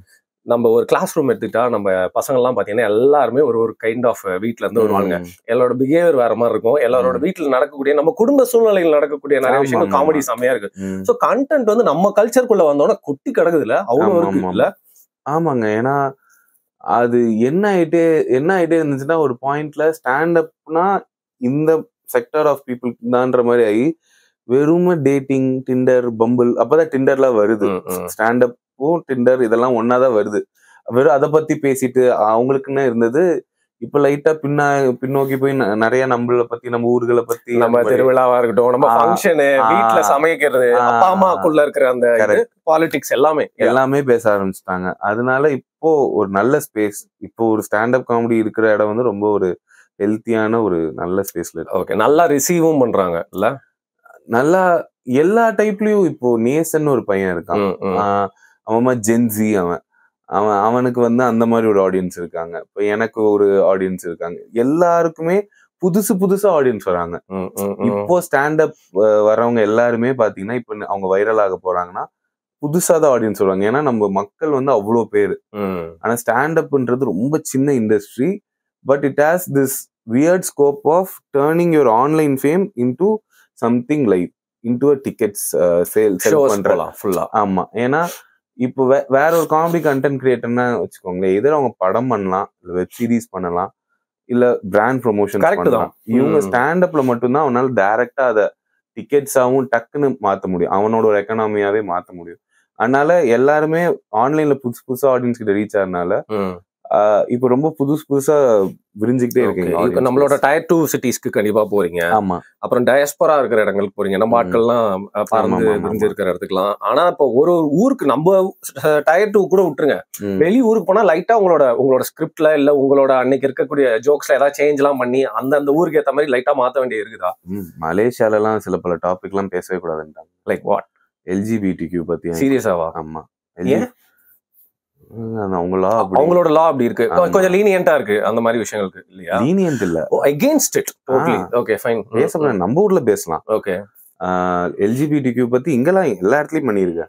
நம்ம ஒரு கிளாஸ் ரூம் எடுத்துக்கிட்டா நம்ம பசங்கள்லாம் பார்த்தீங்கன்னா எல்லாருமே ஒரு ஒரு கைண்ட் ஆஃப் வீட்டில இருந்து வருவாங்க. எல்லாரோட பிஹேவியர் வேற மாதிரி இருக்கும். எல்லாரோட வீட்டில் நடக்கக்கூடிய நம்ம குடும்ப சூழ்நிலையில் நடக்கக்கூடிய நிறைய விஷயங்கள் காமெடி செம்மையா இருக்கு. ஸோ கண்டென்ட் வந்து நம்ம கல்ச்சருக்குள்ள வந்தோடனே கொட்டி கிடக்குதுல அவ்வளோ இருக்கு இல்ல. ஆமாங்க. ஏன்னா அது என்ன ஆயிட்டே இருந்துச்சுன்னா ஒரு பாயிண்ட்ல ஸ்டாண்ட் அப்னா இந்த செக்டர் ஆஃப் பீப்புள் தான்ற மாதிரி ஆகி வெறும் டேட்டிங், டிண்டர், பம்பிள், அப்பதான் டிண்டர்லாம் வருது. ஸ்டாண்ட் அப்பும் டிண்டர் இதெல்லாம் ஒன்னாதான் வருது. வெறும் அதை பத்தி பேசிட்டு அவங்களுக்குன்னு இருந்தது. இப்ப லைட்டா பின்னோக்கி போய் நிறைய நம்மளை பத்தி, நம்ம ஊர்களை பத்தி, நம்ம திருவிழாவா இருக்கட்டும், நம்ம ஃபங்க்ஷனு, வீட்டுல சமைக்கிறது, அப்பா அம்மாக்குள்ள இருக்கிற அந்த பாலிடிக்ஸ் எல்லாமே பேச ஆரம்பிச்சுட்டாங்க. அதனால இப்போ ஒரு நல்ல ஸ்பேஸ், இப்போ ஒரு ஸ்டாண்ட் அப் காமெடி இருக்கிற இடம் வந்து ரொம்ப ஒரு ஹெல்த்தியான ஒரு நல்ல ஸ்பேஸ்ல இருக்கு. ஓகே, நல்லா ரிசீவும் பண்றாங்க இல்ல, நல்லா எல்லா டைப்லயும். இப்போ நேசன் ஒரு பையன் இருக்கான், அவன் ஜென்சி, அவனுக்கு வந்து அந்த மாதிரி ஒரு ஆடியன்ஸ் இருக்காங்க. இப்போ எனக்கு ஒரு ஆடியன்ஸ் இருக்காங்க. எல்லாருக்குமே புதுசா ஆடியன்ஸ் வராங்க. இப்போ ஸ்டாண்ட் அப் வரவங்க எல்லாருமே பாத்தீங்கன்னா இப்ப அவங்க வைரல் ஆக போறாங்கன்னா புதுசாதான் ஆடியன்ஸ் வருவாங்க. ஏன்னா நம்ம மக்கள் வந்து அவ்வளோ பேரு. ஆனா ஸ்டாண்ட் அப்ன்றது ரொம்ப சின்ன industry. But it has this weird scope of turning your online fame into something like into a tickets sale பண்றலாம் ஃபுல்லா. ஆமா, ஏன்னா இப்போ வேற ஒரு காமெடி கண்டென்ட் கிரியேட்டர்னா வச்சுக்கோங்களேன், எதிர அவங்க படம் பண்ணலாம், இல்ல வெப் சீரிஸ் பண்ணலாம், இல்ல பிராண்ட் ப்ரொமோஷன் பண்ணலாம். இவங்க ஸ்டாண்ட் அப்ல மட்டும்தான் அவனால டைரக்டா அதை டிக்கெட்ஸாவும் டக்குன்னு மாத்த முடியும், அவனோட ஒரு எக்கனாமியாவே மாத்த முடியும். அதனால எல்லாருமே ஆன்லைன்ல புதுசா ஆடியன்ஸ் கிட்ட ரீச் ஆகிறதுனால இப்ப ரொம்ப புதுசா விரிஞ்சுக்கிட்டே இருக்கீங்க. இப்ப நம்மளோட டயர் 2 சிட்டிஸ்க்கு கண்டிப்பா போறீங்க. ஆமா, அப்புறம் டயஸ்போரா இருக்கிற இடங்களுக்கு போறீங்க, நம்ம ஆட்கள்லாம் பறந்து விரிஞ்சு இருக்கிற இடத்துக்குலாம். ஆனா இப்போ ஒரு ஊருக்கு நம்ம டயர் 2 கூட விட்டுருங்க, வெளி ஊருக்கு போனா லைட்டா உங்களோட ஸ்கிரிப்ட்ல இல்ல உங்களோட அன்னைக்கு இருக்கக்கூடிய ஜோக்ஸ்ல ஏதாவது சேஞ்ச் எல்லாம் பண்ணி அந்த ஊருக்கு ஏற்ற மாதிரி லைட்டா மாத்த வேண்டியது இருக்குதா? மலேசியால எல்லாம் சில பல டாபிக் எல்லாம் பேசவே கூடாதுன்றாங்க. Like what? LGBTQ பத்தி. சீரியஸாவா? ஆமா, அவங்களோட லா அப்படி இருக்கு, கொஞ்சம் லீனியன்ட்டா இருக்கு அந்த மாதிரி விஷயங்களுக்கு இல்லையா? லீனியன்ட் இல்ல, against it totally. Okay fine, பேசலாம், நம்ம ஊர்ல பேசலாம். ஓகே, LGBTQ பத்தி இங்கெல்லாம் எல்லா இடத்துலயும் பண்ணிருக்க,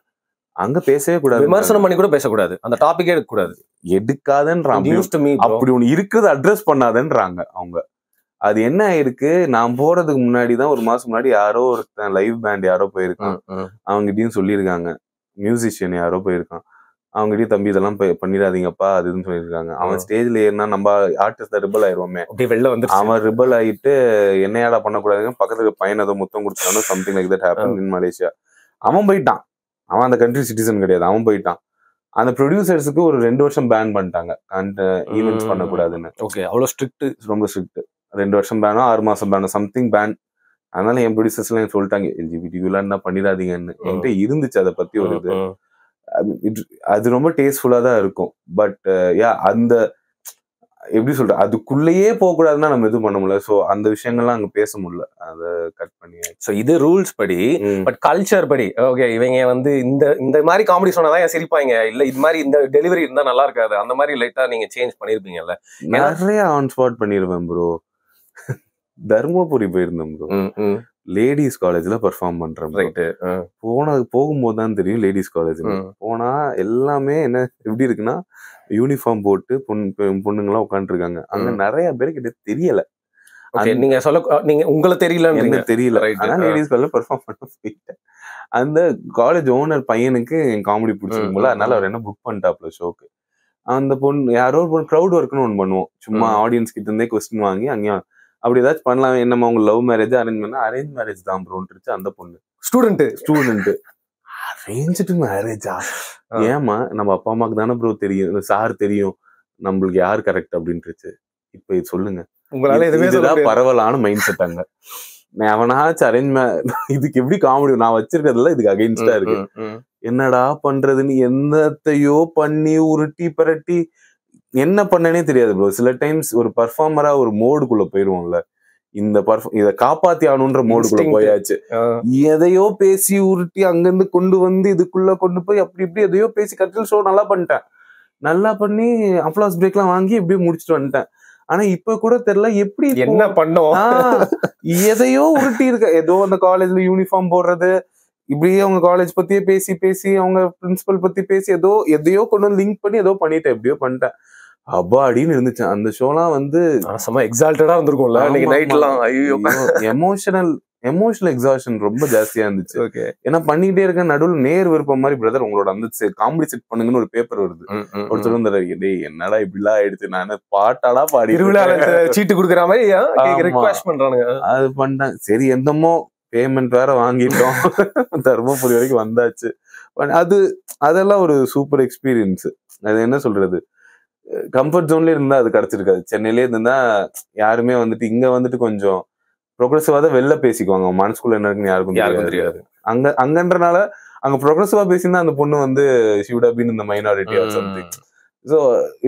அங்க பேசவே கூடாது, விமர்சனம் பண்ணி கூட பேசக்கூடாது, அந்த டாபிக்கே எடுக்க கூடாது, எடுக்காதன்றாங்க. அப்படி ஒண்ணு இருக்குது அட்ரஸ் பண்ணாதன்றாங்க அவங்க. அது என்ன ஆயிருக்கு, நான் போறதுக்கு முன்னாடிதான் ஒரு மாசம் முன்னாடி யாரோ ஒரு லைவ் பேண்ட் யாரோ போயிருக்கான், அவங்ககிட்டயும் சொல்லியிருக்காங்க, மியூசிஷியன் யாரோ போயிருக்கான், அவங்ககிட்டயும் தம்பி இதெல்லாம் பண்ணிடாதீங்கப்பா அதுன்னு சொல்லியிருக்காங்க. அவன் ஸ்டேஜ்ல ஏறினா நம்ம ஆர்டிஸ்ட் ரிபல் ஆயிடுவோமே, வெளில வந்து அவன் ரிபல் ஆயிட்டு என்னையாடா பண்ணக்கூடாதுங்க, பக்கத்துக்கு பையன் ஏதோ முத்தம் கொடுத்தானோ something like that happen in Malaysia. அவன் போயிட்டான், அவன் அந்த கண்ட்ரி சிட்டிசன் கிடையாது, அவன் போயிட்டான். அந்த ப்ரொடியூசர்ஸுக்கு ஒரு 2 வருஷம் பேன் பண்ணிட்டாங்க, ஈவெண்ட்ஸ் பண்ணக்கூடாதுன்னு. ஓகே, அவ்வளவு ஸ்ட்ரிக்ட், ரொம்ப ஸ்ட்ரிக்ட். 2 வருஷம் பேனோ 6 மாசம் பேனோ சம்திங் பேன். அதனால என் ப்ரொடியூசர்ஸ் எல்லாம் சொல்லிட்டாங்க LGBTQ என்ன பண்ணிடாதீங்கன்னு. என்கிட்ட இருந்துச்சு அதை பத்தி ஒரு இது. அது ரொம்ப டேஸ்ட்ஃபுல்லா தான் இருக்கும். பட் அந்த எப்படி சொல்ற, அதுக்குள்ளேயே போக கூடாதுன்னா நம்ம எதுவும் பண்ண முடியல. சோ அந்த விஷயங்கள்லாம் அங்க பேச முடியல, அதை கட் பண்ணி. சோ இது ரூல்ஸ் படி. பட் கல்ச்சர் படி ஓகே, இவங்க வந்து இந்த மாதிரி காமெடி சொன்னாதான் சிரிப்பாங்க, இல்ல இது மாதிரி இந்த டெலிவரி இருந்தா நல்லா இருக்காது, அந்த மாதிரி லைட்டா நீங்க சேஞ்ச் பண்ணிருப்பீங்கல்ல? நிறைய ஆன் ஸ்பாட் பண்ணிருப்பேன் ப்ரோ. தர்மபுரி போயிருந்தேன் ப்ரோ, லேடிஸ் காலேஜ்ல பெர்ஃபார்ம் பண்றேன். போகும்போது தான் தெரியும் லேடிஸ் காலேஜ் போனா எல்லாமே என்ன எப்படி இருக்குன்னா, யூனிஃபார்ம் போட்டு பொண்ணுங்களாம் உட்காந்துருக்காங்க. அங்க நிறைய பேருக்கு தெரியல, நீங்க நீங்க உங்களுக்கு தெரியல, ஆனா லேடிஸ் காலேஜ்ல பெர்ஃபார்ம் பண்ண போயிட்டேன். அந்த காலேஜ் ஓனர் பையனுக்கு என் காமெடி பிடிச்சிருக்கும் போல, அதனால அவர் என்ன புக் பண்ணிட்டாப்ல ஷோக்கு. அந்த பொண்ணு யாரோ ஒரு பொண்ணு க்ரௌட் ஒர்க்னு ஒன்று பண்ணுவோம், சும்மா ஆடியன்ஸ் கிட்ட இருந்தே கொஸ்டின் வாங்கி அங்கேயும் அப்படி ஏதாச்சும் பண்ணலாம். என்னமா உங்க லவ் மேரேஜ் அரேஞ்ச் பண்ணா, அரேஞ்ச் மேரேஜ் தான் ப்ரோன்ட்டுருச்சு அந்த பொண்ணு. ஸ்டூடெண்ட் அரேஞ்சுட்டு மேரேஜா? ஏமா நம்ம அப்பா அம்மாக்கு தானே ப்ரோ தெரியும், சார் தெரியும், நம்மளுக்கு யார் கரெக்ட் அப்படின்ட்டுருச்சு. இப்ப இது சொல்லுங்க, இதுதான் பரவலான மைண்ட் செட் அங்க. அவனாச்சும் அரேஞ்ச் இதுக்கு எப்படி காமெடி நான் வச்சிருக்கிறதுல இதுக்கு அகைன்ஸ்டா இருக்கு. என்னடா பண்றதுன்னு என்னத்தையோ பண்ணி உருட்டி பரட்டி என்ன பண்ணனே தெரியாது ப்ரோ. சில டைம்ஸ் ஒரு பர்ஃபார்மரா ஒரு மோடுக்குள்ள போயிருவோம்ல, இத காப்பாத்தி ஆகணுன்ற மோடுக்குள்ள போயாச்சு. எதையோ பேசி உருட்டி அங்கிருந்து கொண்டு வந்து இதுக்குள்ள கொண்டு போய் அப்படி இப்படி எதையோ பேசி கட்டில் ஷோ நல்லா பண்ணிட்டேன், நல்லா பண்ணி அப்ளாஸ் பிரேக் எல்லாம் வாங்கி எப்படியோ முடிச்சுட்டு வந்துட்டேன். ஆனா இப்ப கூட தெரியல எப்படி என்ன பண்ணோம், எதையோ உருட்டி இருக்க. ஏதோ அந்த காலேஜ்ல யூனிஃபார்ம் போடுறது, இப்படியே அவங்க காலேஜ் பத்தியே பேசி அவங்க பிரின்சிபல் பத்தி பேசி எதையோ கொண்டு வந்து லிங்க் பண்ணி ஏதோ பண்ணிட்டேன், எப்படியோ பண்ணிட்டேன். அப்பாடின்னு இருந்துச்சு அந்த ஷோலாம். வந்து செம எக்ஸால்ட்டடா இருந்திருக்கும்ல அன்னைக்கு நைட்லாம். ஐயோ, எமோஷனல் எக்ஸாஷன் ரொம்ப ஜாஸ்தியா இருந்துச்சு. ஓகே. ஏன்னா பண்ணிட்டே இருக்க நடுவில் நேர் விருப்பம் மாதிரி பிரதர் உங்களோட அந்த காமெடி செட் பண்ணுங்கன்னு ஒரு பேப்பர் வருது. ஒருத்தர் வந்து டேய் என்னடா இப்படிலாம் ஆயிடுச்சு, நான் பாட்டாடா பாடி சீட்டு குடுக்குற மாதிரி ரிக்வெஸ்ட் பண்றானுங்க. அது பண்ணிட்டேன். சரி எந்தமோ பேமெண்ட் வேற வாங்கிட்டோம், தர்மபுரி வரைக்கும் வந்தாச்சு. அதெல்லாம் ஒரு சூப்பர் எக்ஸ்பீரியன்ஸ். அது என்ன சொல்றது, கம்ஃபர்ட் ஜோன்லயே இருந்தா அது கிடைச்சிருக்காது. சென்னையிலே இருந்தா யாருமே வந்துட்டு இங்க வந்துட்டு கொஞ்சம் ப்ரோக்ரஸிவா தான் வெளில பேசிக்குவாங்க, மனசுக்குள்ள என்ன இருக்குன்னு யாருக்கும் தெரியாது. அங்கன்றனால அங்க ப்ரோக்ரஸிவா பேசினா அந்த பொண்ணு வந்து she would have been in the minority or something. So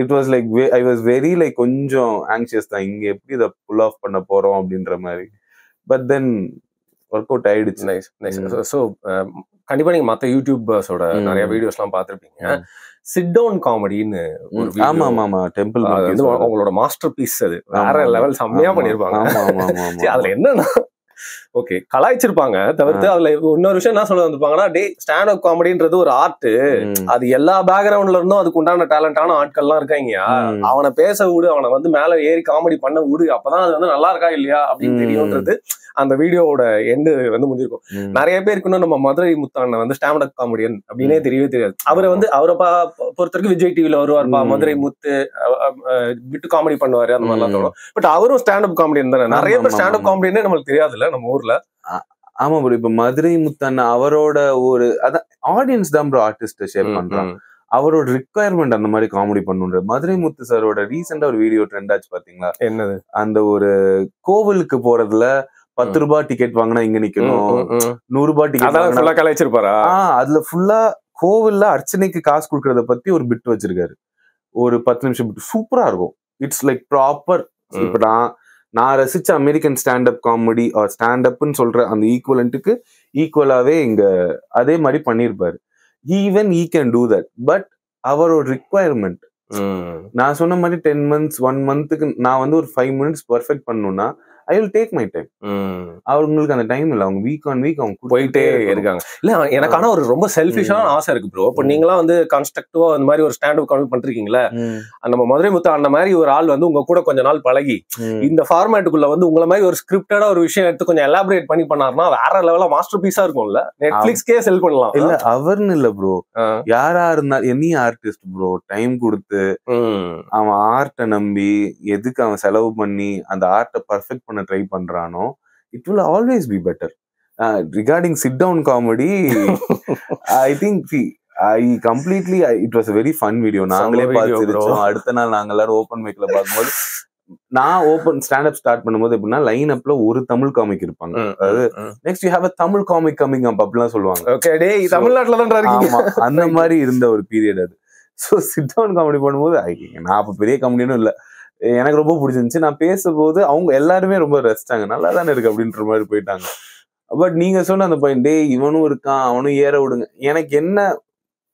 it was like I was very like கொஞ்சம் ஆங்ஷியஸ் தான், இங்க எப்படி இதை புல் ஆஃப் பண்ண போறோம் அப்படின்ற மாதிரி. பட் தென் ஒர்க் அவுட் ஆயிடுச்சு. Nice nice. ஸோ கண்டிப்பா நீங்க மற்ற யூடியூபர்ஸோட நிறைய வீடியோஸ்லாம் பார்த்துருப்பீங்க. சிட் டவுன் காமெடின்னு ஒரு ஆமா ஆமா ஆமா டெம்பிள் வந்து அவங்களோட மாஸ்டர் பீஸ். அது வேற லெவல் செம்மையா பண்ணிருப்பாங்க. அதுல என்னன்னா ஓகே கலாய்ச்சிருப்பாங்க தவிர்த்து அதுல இன்னொரு விஷயம் என்ன சொல்ல வந்திருப்பாங்கன்னா, டே ஸ்டாண்ட் அப் காமெடின்றது ஒரு ஆர்ட், அது எல்லா பேக்ரவுண்ட்ல இருந்தும் அதுக்கு உண்டான டேலண்டான ஆட்கள்லாம் இருக்காங்க, அவனை பேச விடு, அவனை வந்து மேல ஏறி காமெடி பண்ண விடு, அப்பதான் அது வந்து நல்லா இருக்கா இல்லையா அப்படின்னு தெரியும்ன்றது அந்த வீடியோவோட எண்டு வந்து முடிஞ்சிருக்கும். நிறைய பேருக்கு இன்னும் நம்ம மதுரை முத்தான வந்து ஸ்டாண்ட் அப் காமெடியன் அப்படின்னே தெரியவே தெரியாது. அவரை வந்து அவரை பொறுத்தவரைக்கும் விஜய் டிவில வருவார்ப்பா மதுரை முத்து விட்டு காமெடி பண்ணுவாரு அந்த மாதிரிலாம் தோணும். பட் அவரும் ஸ்டாண்ட் அப் காமெடியன் தானே. நிறைய பேர் ஸ்டாண்ட் அப் காமெடியனே நம்மளுக்கு தெரியாதுல்ல நம்ம ஊர்ல. ஆமா ப்ரோ, இப்ப மதுரை முத்தண்ணா அவரோட ஒரு அதான் ஆடியன்ஸ் தான் ப்ரோ ஆர்டிஸ்ட் ஷேப் பண்றாங்க. அவரோட ரிக்வயர்மெண்ட் அந்த மாதிரி காமெடி பண்ணுன்ற. மதுரை முத்து சாரோட ரீசெண்டா ஒரு வீடியோ ட்ரெண்ட் ஆச்சு பாத்தீங்களா? என்னது? அந்த ஒரு கோவிலுக்கு போறதுல 10 ரூபாய் டிக்கெட் வாங்கினா இங்க நிக்கணும், 100 ரூபாய் டிக்கெட் கலாய்ச்சிருப்பாரா? அதுல ஃபுல்லா கோவில்ல அர்ச்சனைக்கு காசு கொடுக்கறத பத்தி ஒரு பிட் வச்சிருக்காரு, ஒரு 10 நிமிஷம் பிட். சூப்பரா இருக்கும். It's like proper. இப்ப நான் ரசிச்ச அமெரிக்கன் ஸ்டாண்டப் காமெடி ஆர் ஸ்டாண்டப்னு சொல்ற அந்த ஈக்குவலண்ட்டுக்கு ஈக்குவலாவே இங்க அதே மாதிரி பண்ணிருப்பாரு. Even he can do that. But அவரோட ரிக்வயர்மெண்ட் நான் சொன்ன மாதிரி 10 months 1 monthக்கு நான் வந்து ஒரு 5 minutes பர்ஃபெக்ட் பண்ணணும்னா I will take my time. அவங்களுக்கு அந்த டைம் இல்ல, அவங்க வீக் ஆன் வீக் அவங்க போயிட்டே இருக்காங்க. இல்ல எனக்கு ஆனா ஒரு ரொம்ப செல்ஃபிஷான ஆசை இருக்கு ப்ரோ. இப்போ நீங்களாம் வந்து கன்ஸ்ட்ரக்டிவா அந்த மாதிரி ஒரு ஸ்டாண்ட் அப் காமெடி பண்றீங்களா, நம்ம மதுரை முத்து அந்த மாதிரி ஒரு ஆள் வந்து உங்க கூட கொஞ்ச நாள் பழகி இந்த ஃபார்மேட்டுக்குள்ள வந்து உங்களை மாதிரி ஒரு ஸ்கிரிப்டடா ஒரு விஷயம் எடுத்து கொஞ்சம் எலாபரேட் பண்ணி பண்ணாருன்னா வேற லெவல்ல மாஸ்டர் பீஸா இருக்கும்ல, நெட்ஃபிளிக்ஸ்க்கே செல் பண்ணலாம். இல்ல அவர்னு இல்ல ப்ரோ, யாரா இருந்தா எனி ஆர்டிஸ்ட் ப்ரோ டைம் கொடுத்து அவன் ஆர்ட்டை நம்பி எதுக்கு அவன் செலவு பண்ணி அந்த ஆர்ட்டை பர்ஃபெக்ட் பண்ண try பண்றானோ, it will always be better. Regarding sit down comedy, I think it was a very fun video. நாங்களே பார்த்துருச்சோம். அடுத்த நாள் நாங்க எல்லாரும் ஓபன் மைக்ல பார்க்கும்போது, நான் ஓபன் ஸ்டாண்ட் அப் ஸ்டார்ட் பண்ணும்போது எப்படின்னா லைன் அப்ல ஒரு தமிழ் காமிக் இருப்பாங்க. அதாவது next you have a Tamil comic coming up அப்படிலாம் சொல்லுவாங்க. ஓகே டேய் தமிழ்நாட்டுல தான் இருக்கீங்க. அந்த மாதிரி இருந்த ஒரு பீரியட் அது. ஸோ சிட் டவுன் காமெடி பண்ணும்போது நான் அப்ப பெரிய காமெடியும் இல்லை, எனக்கு ரொம்ப பிடிச்சிருந்துச்சு. நான் பேசும்போது அவங்க எல்லாருமே ரொம்ப ரசிச்சாங்க, நல்லா தானே இருக்கு அப்படின்ற மாதிரி போயிட்டாங்க. பட் நீங்க சொன்ன அந்த பாயிண்ட், டே இவனும் இருக்கான் அவனும் ஏற விடுங்க. எனக்கு என்ன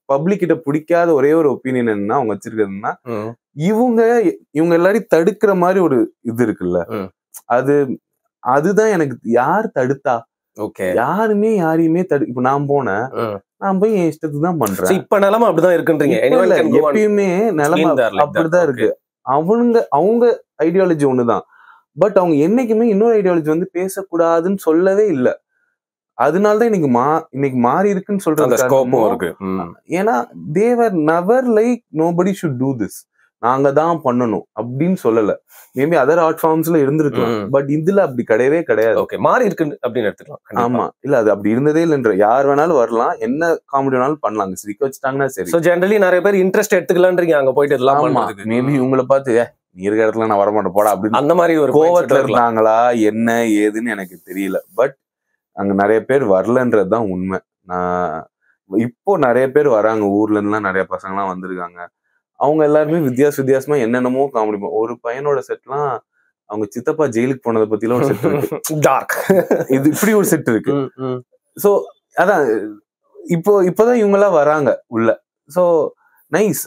பப்ளிக் கிட்ட பிடிக்காத ஒரே ஒரு ஒப்பீனியன் என்னன்னா அவங்க வச்சிருக்கிறதுனா, இவங்க எல்லாரையும் தடுக்கிற மாதிரி ஒரு இது இருக்குல்ல, அதுதான் எனக்கு. யார் தடுத்தா? யாருமே யாரையுமே இப்ப நான் போனேன், நான் போய் என் இஷ்டத்துக்கு தான் பண்றேன். இப்ப நிலைமை அப்படிதான் இருக்குன்றீங்க. எப்பயுமே நிலைமை அப்படிதான் இருக்கு. அவங்க ஐடியாலஜி ஒண்ணுதான். பட் அவங்க என்னைக்குமே இன்னொரு ஐடியாலஜி வந்து பேசக்கூடாதுன்னு சொல்லவே இல்லை. அதனாலதான் இன்னைக்கு மாறி இருக்குன்னு சொல்றது. ஏன்னா they were never like nobody should do this, நாங்க தான் பண்ணணும் அப்படின்னு சொல்லல. மேபி அதர் ஆர்ட் ஃபார்ம்ஸ்ல இருந்திருக்கலாம், பட் இதுல அப்படி கிடையவே கிடையாது. ஓகே, மாறி இருக்கு அப்படின்னு எடுத்துக்கலாம். ஆமா, இல்ல அது அப்படி இருந்ததே இல்லைன்ற. யார் வேணாலும் வரலாம், என்ன காமெடி வேணாலும் பண்ணலாம், சிரிக்க வச்சுட்டாங்கன்னா சரி. சோ ஜெனரலி நிறைய பேர் இன்ட்ரெஸ்ட் எடுத்துக்கலான்றீங்க அங்க போயிட்டு எல்லாம் பண்ணுறதுக்கு. மேபி இவங்களை பார்த்து நீ இருக்க இடத்துல நான் வரமாட்டேன் போடா அப்படின்னு அந்த மாதிரி ஒரு கோவத்துல இருந்தாங்களா என்ன ஏதுன்னு எனக்கு தெரியல. பட் அங்க நிறைய பேர் வரலன்றதுதான் உண்மை. நான் இப்போ நிறைய பேர் வராங்க, ஊர்ல இருந்துலாம் நிறைய பசங்கலாம் வந்திருக்காங்க. அவங்க எல்லாருமே வித்தியாசமா என்னென்னமோ காமெடி. ஒரு பையனோட செட்லாம் அவங்க சித்தப்பா ஜெயிலுக்கு போனதை பத்திலாம் ஒரு செட் இருக்கு. டார்க் இது இப்படி ஒரு செட் இருக்கு. சோ அதான் இப்போதான் இவங்க எல்லாம் வராங்க உள்ள. So nice.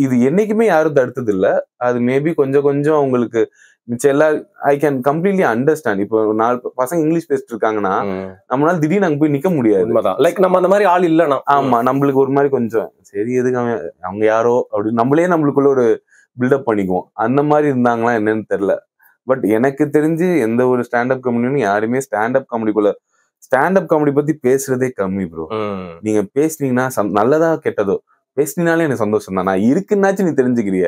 இது என்னைக்குமே யாரும் தடுத்தது இல்ல. அது மேபி கொஞ்சம் அவங்களுக்கு மிச்சம் எல்லா ஐ கேன் கம்ப்ளீட்லி அண்டர்ஸ்டாண்ட். இப்போ 4 பசங்க இங்கிலீஷ் பேசிட்டு இருக்காங்கன்னா நம்மளால திடீர்னு அங்க போய் நிக்க முடியாது. லைக் நம்ம அந்த மாதிரி ஆள் இல்லைன்னா ஆமா, நம்மளுக்கு ஒரு மாதிரி கொஞ்சம் சரி எதுக்கு அவங்க யாரோ அப்படின்னு நம்மளே நம்மளுக்குள்ள ஒரு பில்டப் பண்ணிக்குவோம். அந்த மாதிரி இருந்தாங்களா என்னன்னு தெரியல. பட் எனக்கு தெரிஞ்சு எந்த ஒரு ஸ்டாண்டப் காமெடியும் யாருமே ஸ்டாண்டப் காமெடி பத்தி பேசுறதே கம்மி ப்ரோ. நீங்க பேசுனீங்கன்னா நல்லதா கெட்டதோ பேசினாலே எனக்கு சந்தோஷம் தான். நான் இருக்குன்னாச்சும் நீ தெரிஞ்சுக்கிறிய,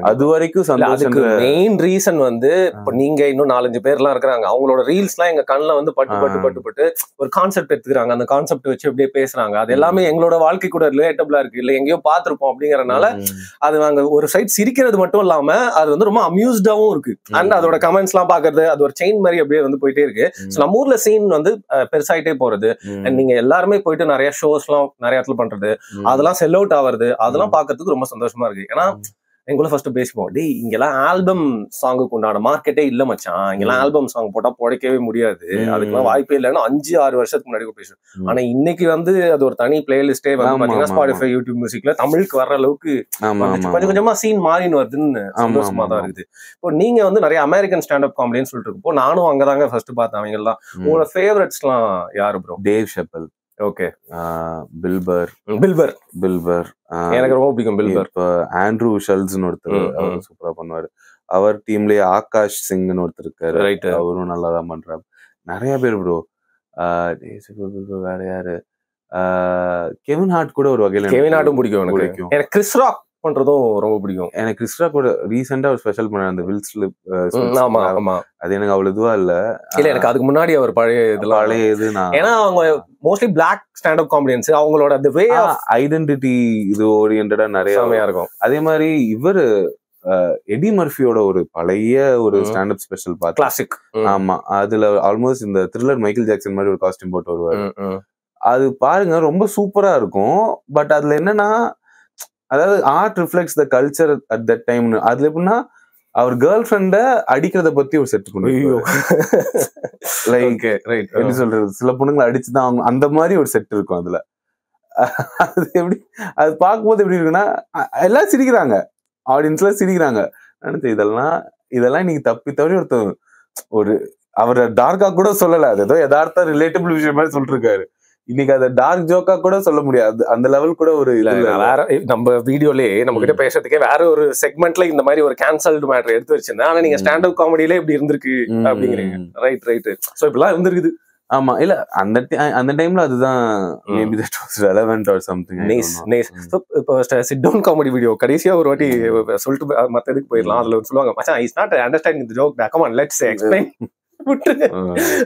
அது வரைக்கும் சந்தோஷம். மெயின் ரீசன் வந்து இப்ப நீங்க இன்னும் 4-5 பேர்லாம் இருக்கிறாங்க, அவங்களோட ரீல்ஸ் எல்லாம் எங்க கண்ணுல வந்து பட்டு ஒரு கான்செப்ட் எடுத்துக்கிறாங்க, அந்த கான்செப்ட் வச்சு அப்படியே பேசுறாங்க. அது எல்லாமே எங்களோட வாழ்க்கை கூட ரிலேட்டபிளா இருக்கு, இல்ல எங்கேயோ பாத்திருப்போம் அப்படிங்கறதுனால அது நாங்க ஒரு சைட் சிரிக்கிறது மட்டும் இல்லாம அது வந்து ரொம்ப அம்யூஸ்டாவும் இருக்கு. அண்ட் அதோட கமெண்ட்ஸ் எல்லாம் பாக்குறது அது ஒரு செயின் மாதிரி அப்படியே வந்து போயிட்டே இருக்கு. நம்ம ஊர்ல சீன் வந்து பெருசாயிட்டே போறது. நீங்க எல்லாருமே போயிட்டு நிறைய ஷோஸ் எல்லாம் நிறைய இடத்துல பண்றது, அதெல்லாம் செல் அவுட் வருது, அதெல்லாம் பாக்குறதுக்கு ரொம்ப சந்தோஷமா இருக்கு. ஏன்னா எங்களும் ஃபர்ஸ்ட் பேசுவோம், டேய் இங்கெல்லாம் ஆல்பம் சாங்குக்கு உண்டான மார்க்கெட்டே இல்ல மச்சான், இங்கெல்லாம் ஆல்பம் சாங் போட்டா பொழைக்கவே முடியாது, அதுக்கெல்லாம் வாய்ப்பே இல்லைன்னு 5-6 வருஷத்துக்கு முன்னாடி பேசுவோம். ஆனா இன்னைக்கு வந்து அது ஒரு தனி பிளேலிஸ்டே வந்து பாத்தீங்கன்னா ஸ்பாட்டிஃபை, யூடியூப் மியூசிக்ல தமிழுக்கு வர்ற அளவுக்கு கொஞ்சம் கொஞ்சமா சீன் மாறின்னு வருதுன்னு சந்தோஷமா தான் இருக்குது. இப்போ நீங்க வந்து நிறைய அமெரிக்கன் ஸ்டாண்டப் காமெடின்னு சொல்லிட்டு இருக்கப்போ நானும் அங்கதாங்க ஃபர்ஸ்ட் பார்த்தேன். அவங்க எல்லாம் உங்களோட ஃபேவரட்ஸ் எல்லாம் யாரு ப்ரோ? டேவ் ஷெப்பல். ஓகே. பில்பர் எனக்கு ரொம்ப பிடிக்கும். பில்பர். இப்போ ஆண்ட்ரூ ஷல்ஸ்னு ஒருத்தர், அவர் சூப்பரா பண்ணுவாரு. அவர் டீம்லயே ஆகாஷ் சிங்னு ஒருத்தர் இருக்காரு, அவரும் நல்லா தான் பண்றாரு. நிறைய பேர் ப்ரோ. வேற யாரு? கெவின் ஹார்ட் கூட ஒரு வகையில கெவின் ஹார்ட்டும் பிடிக்கும் எனக்கு. கிறிஸ் ராக் பண்றதும் ரொம்ப பிடிக்கும் எனக்கு. கிறிஸ் ராக் கூட ரீசெண்டா ஒரு ஸ்பெஷல் பண்ண அந்த வில் ஸ்லிப், அது எனக்கு அவ்வளவு இதுவா இல்ல. எனக்கு அதுக்கு முன்னாடி அவர் பழைய இது ஏன்னா அவங்க மோஸ்ட்லி பிளாக் ஸ்டாண்டப் காமெடியன்ஸ், அவங்களோட அந்த வே ஆஃப் ஐடென்டிட்டி இது ஓரியன்டா நிறைய இருக்கும். அதே மாதிரி இவரு எடி மர்ஃபியோட ஒரு பழைய ஒரு ஸ்டாண்டப் ஸ்பெஷல் பார்த்து, கிளாசிக். ஆமா, அதுல ஆல்மோஸ்ட் இந்த த்ரில்லர் மைக்கேல் ஜாக்சன் மாதிரி ஒரு காஸ்டியூம் போட்டு வருவாரு. அது பாருங்க ரொம்ப சூப்பரா இருக்கும். பட் அதுல என்னன்னா, அதாவது art reflects the culture at that time. அதுல எப்படின்னா அவர் கேர்ள் ஃப்ரெண்ட அடிக்கிறத பத்தி ஒரு செட் கொண்டு லைக் எப்படி சொல்றது, சில பொண்ணுங்களை அடிச்சுதான் அவங்க அந்த மாதிரி ஒரு செட் இருக்கும் அதுல. அது எப்படி அது பார்க்கும்போது எப்படி இருக்குன்னா, எல்லாம் சிரிக்கிறாங்க, ஆடியன்ஸ்ல சிரிக்கிறாங்க. நினைச்சு இதெல்லாம் இன்னைக்கு தப்பி தவறி ஒருத்தர் ஒரு அவரை டார்க்கா கூட சொல்லல, அது ஏதோ யதார்த்த ரிலேட்டபிள் விஷயம் மாதிரி சொல்லிட்டு இருக்காரு. இன்னைக்கு அதை டார்க் ஜோக்கா கூட சொல்ல முடியாது, அந்த லெவல் கூட ஒரு வேற. நம்ம வீடியோலயே நம்ம கிட்ட பேசுறதுக்கே வேற ஒரு செக்மெண்ட்ல இந்த மாதிரி ஒரு கேன்சல்டு மேட்டர் எடுத்து வச்சிருந்தேன். ஆனா நீங்க ஸ்டாண்டப் காமெடியில இப்படி இருந்திருக்கு அப்படிங்கிறீங்க. ரைட். சோ இப்பெல்லாம் இருந்திருக்குது. ஆமா, இல்ல அந்த டைம்ல அதுதான் maybe that was relevant or something. Nice. So இப்போ சிட் டவுன் காமெடி வீடியோ கடைசியா ஒரு வாட்டி சொல்லிட்டு மத்த இதுக்கு போயிடலாம். அதுல சொல்லுவாங்க, மச்சான் is not understanding the joke, come on let's explain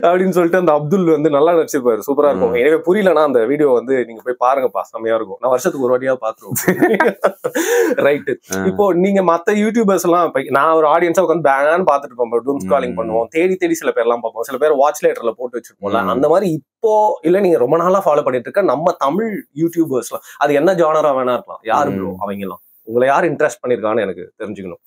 அப்படின்னு சொல்லிட்டு அந்த அப்துல் வந்து நல்லா நடிச்சிருப்பாரு, சூப்பரா இருக்கும். எனவே புரியலன்னா அந்த வீடியோ வந்து நீங்க போய் பாருங்கப்பா, செம்மையா இருக்கும். நான் வருஷத்துக்கு ஒரு வாட்டியா பாத்துருவோம். ரைட்டு. இப்போ நீங்க மத்த யூடியூபர்ஸ் எல்லாம் நான் ஒரு ஆடியன்ஸா உட்காந்து பேங்கான்னு பாத்துட்டு இருப்போம், டூம் ஸ்க்ராலிங் பண்ணுவோம், தேடி சில பேர் எல்லாம் பார்ப்போம், சில பேர் வாட்ச் லேட்டர்ல போட்டு வச்சிருப்போம்ல. அந்த மாதிரி இப்போ இல்ல நீங்க ரொம்ப நாளா ஃபாலோ பண்ணிட்டு இருக்க நம்ம தமிழ் யூடியூபர்ஸ்லாம், அது என்ன ஜானரா வேணா இருக்கலாம், யாரு ப்ரோ அவங்க எல்லாம்? உங்களை யார் இன்ட்ரெஸ்ட் பண்ணிருக்கான்னு எனக்கு தெரிஞ்சுக்கணும்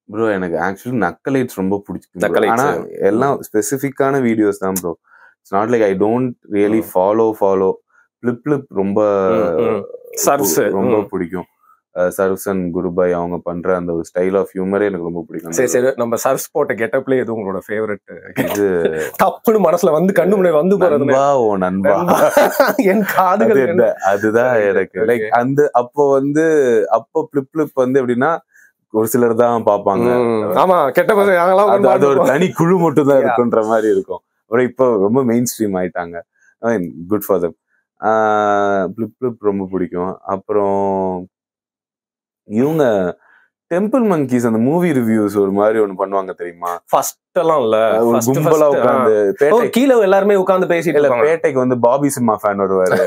ப்ரோ. எனக்கு ஆக்சுவலி நக்கலைட்ஸ் ரொம்ப பிடிச்சிருக்கு. ஆனா எல்லாம் ஸ்பெசிஃபிக்கான வீடியோஸ் தான் bro. It's not like I don't really follow Blip ரொம்ப பிடிக்கும். சர்வ்ஸ் அண்ட் குருபாய் அவங்க பண்ற அந்த ஒரு ஸ்டைல் ஆஃப் ஹியூமரே எனக்கு ரொம்ப பிடிக்கும். சரி, நம்ம சர்வ்ஸ் போட்ட கெட்டப்ல எது உங்களோட ஃபேவரட்? இது தப்புன்னு மனசுல வந்து கண்ணு முன்னாடி வந்து போறது நண்பா என் காதுகள், அதுதான் எனக்கு லைக் அந்த அப்போ பிளிப் வந்து எப்படின்னா ஒரு சிலர் தான் பாப்பாங்க. ஆமா, கெட்ட பசங்க அது ஒரு தனி குழு மட்டும் தான் இருக்குன்ற மாதிரி இருக்கும். அப்புறம் இப்போ ரொம்ப மெயின் ஸ்ட்ரீம் ஆயிட்டாங்க. Good for them. பிளிப் ரொம்ப பிடிக்கும். அப்புறம் இவங்க டெம்பிள் மங்கீஸ் அந்த மூவி ரிவ்யூஸ் ஒரு மாதிரி ஒண்ணு பண்ணுவாங்க தெரியுமா? ஃபர்ஸ்ட் எல்லாம் இல்ல, ஒரு கும்பலா உட்கார்ந்து கீழே எல்லாருமே உட்கார்ந்து பேசிட்டு இல்ல, பேட்டைக்கு வந்து பாபி சிம்மா ஃபேன் வருவாரு.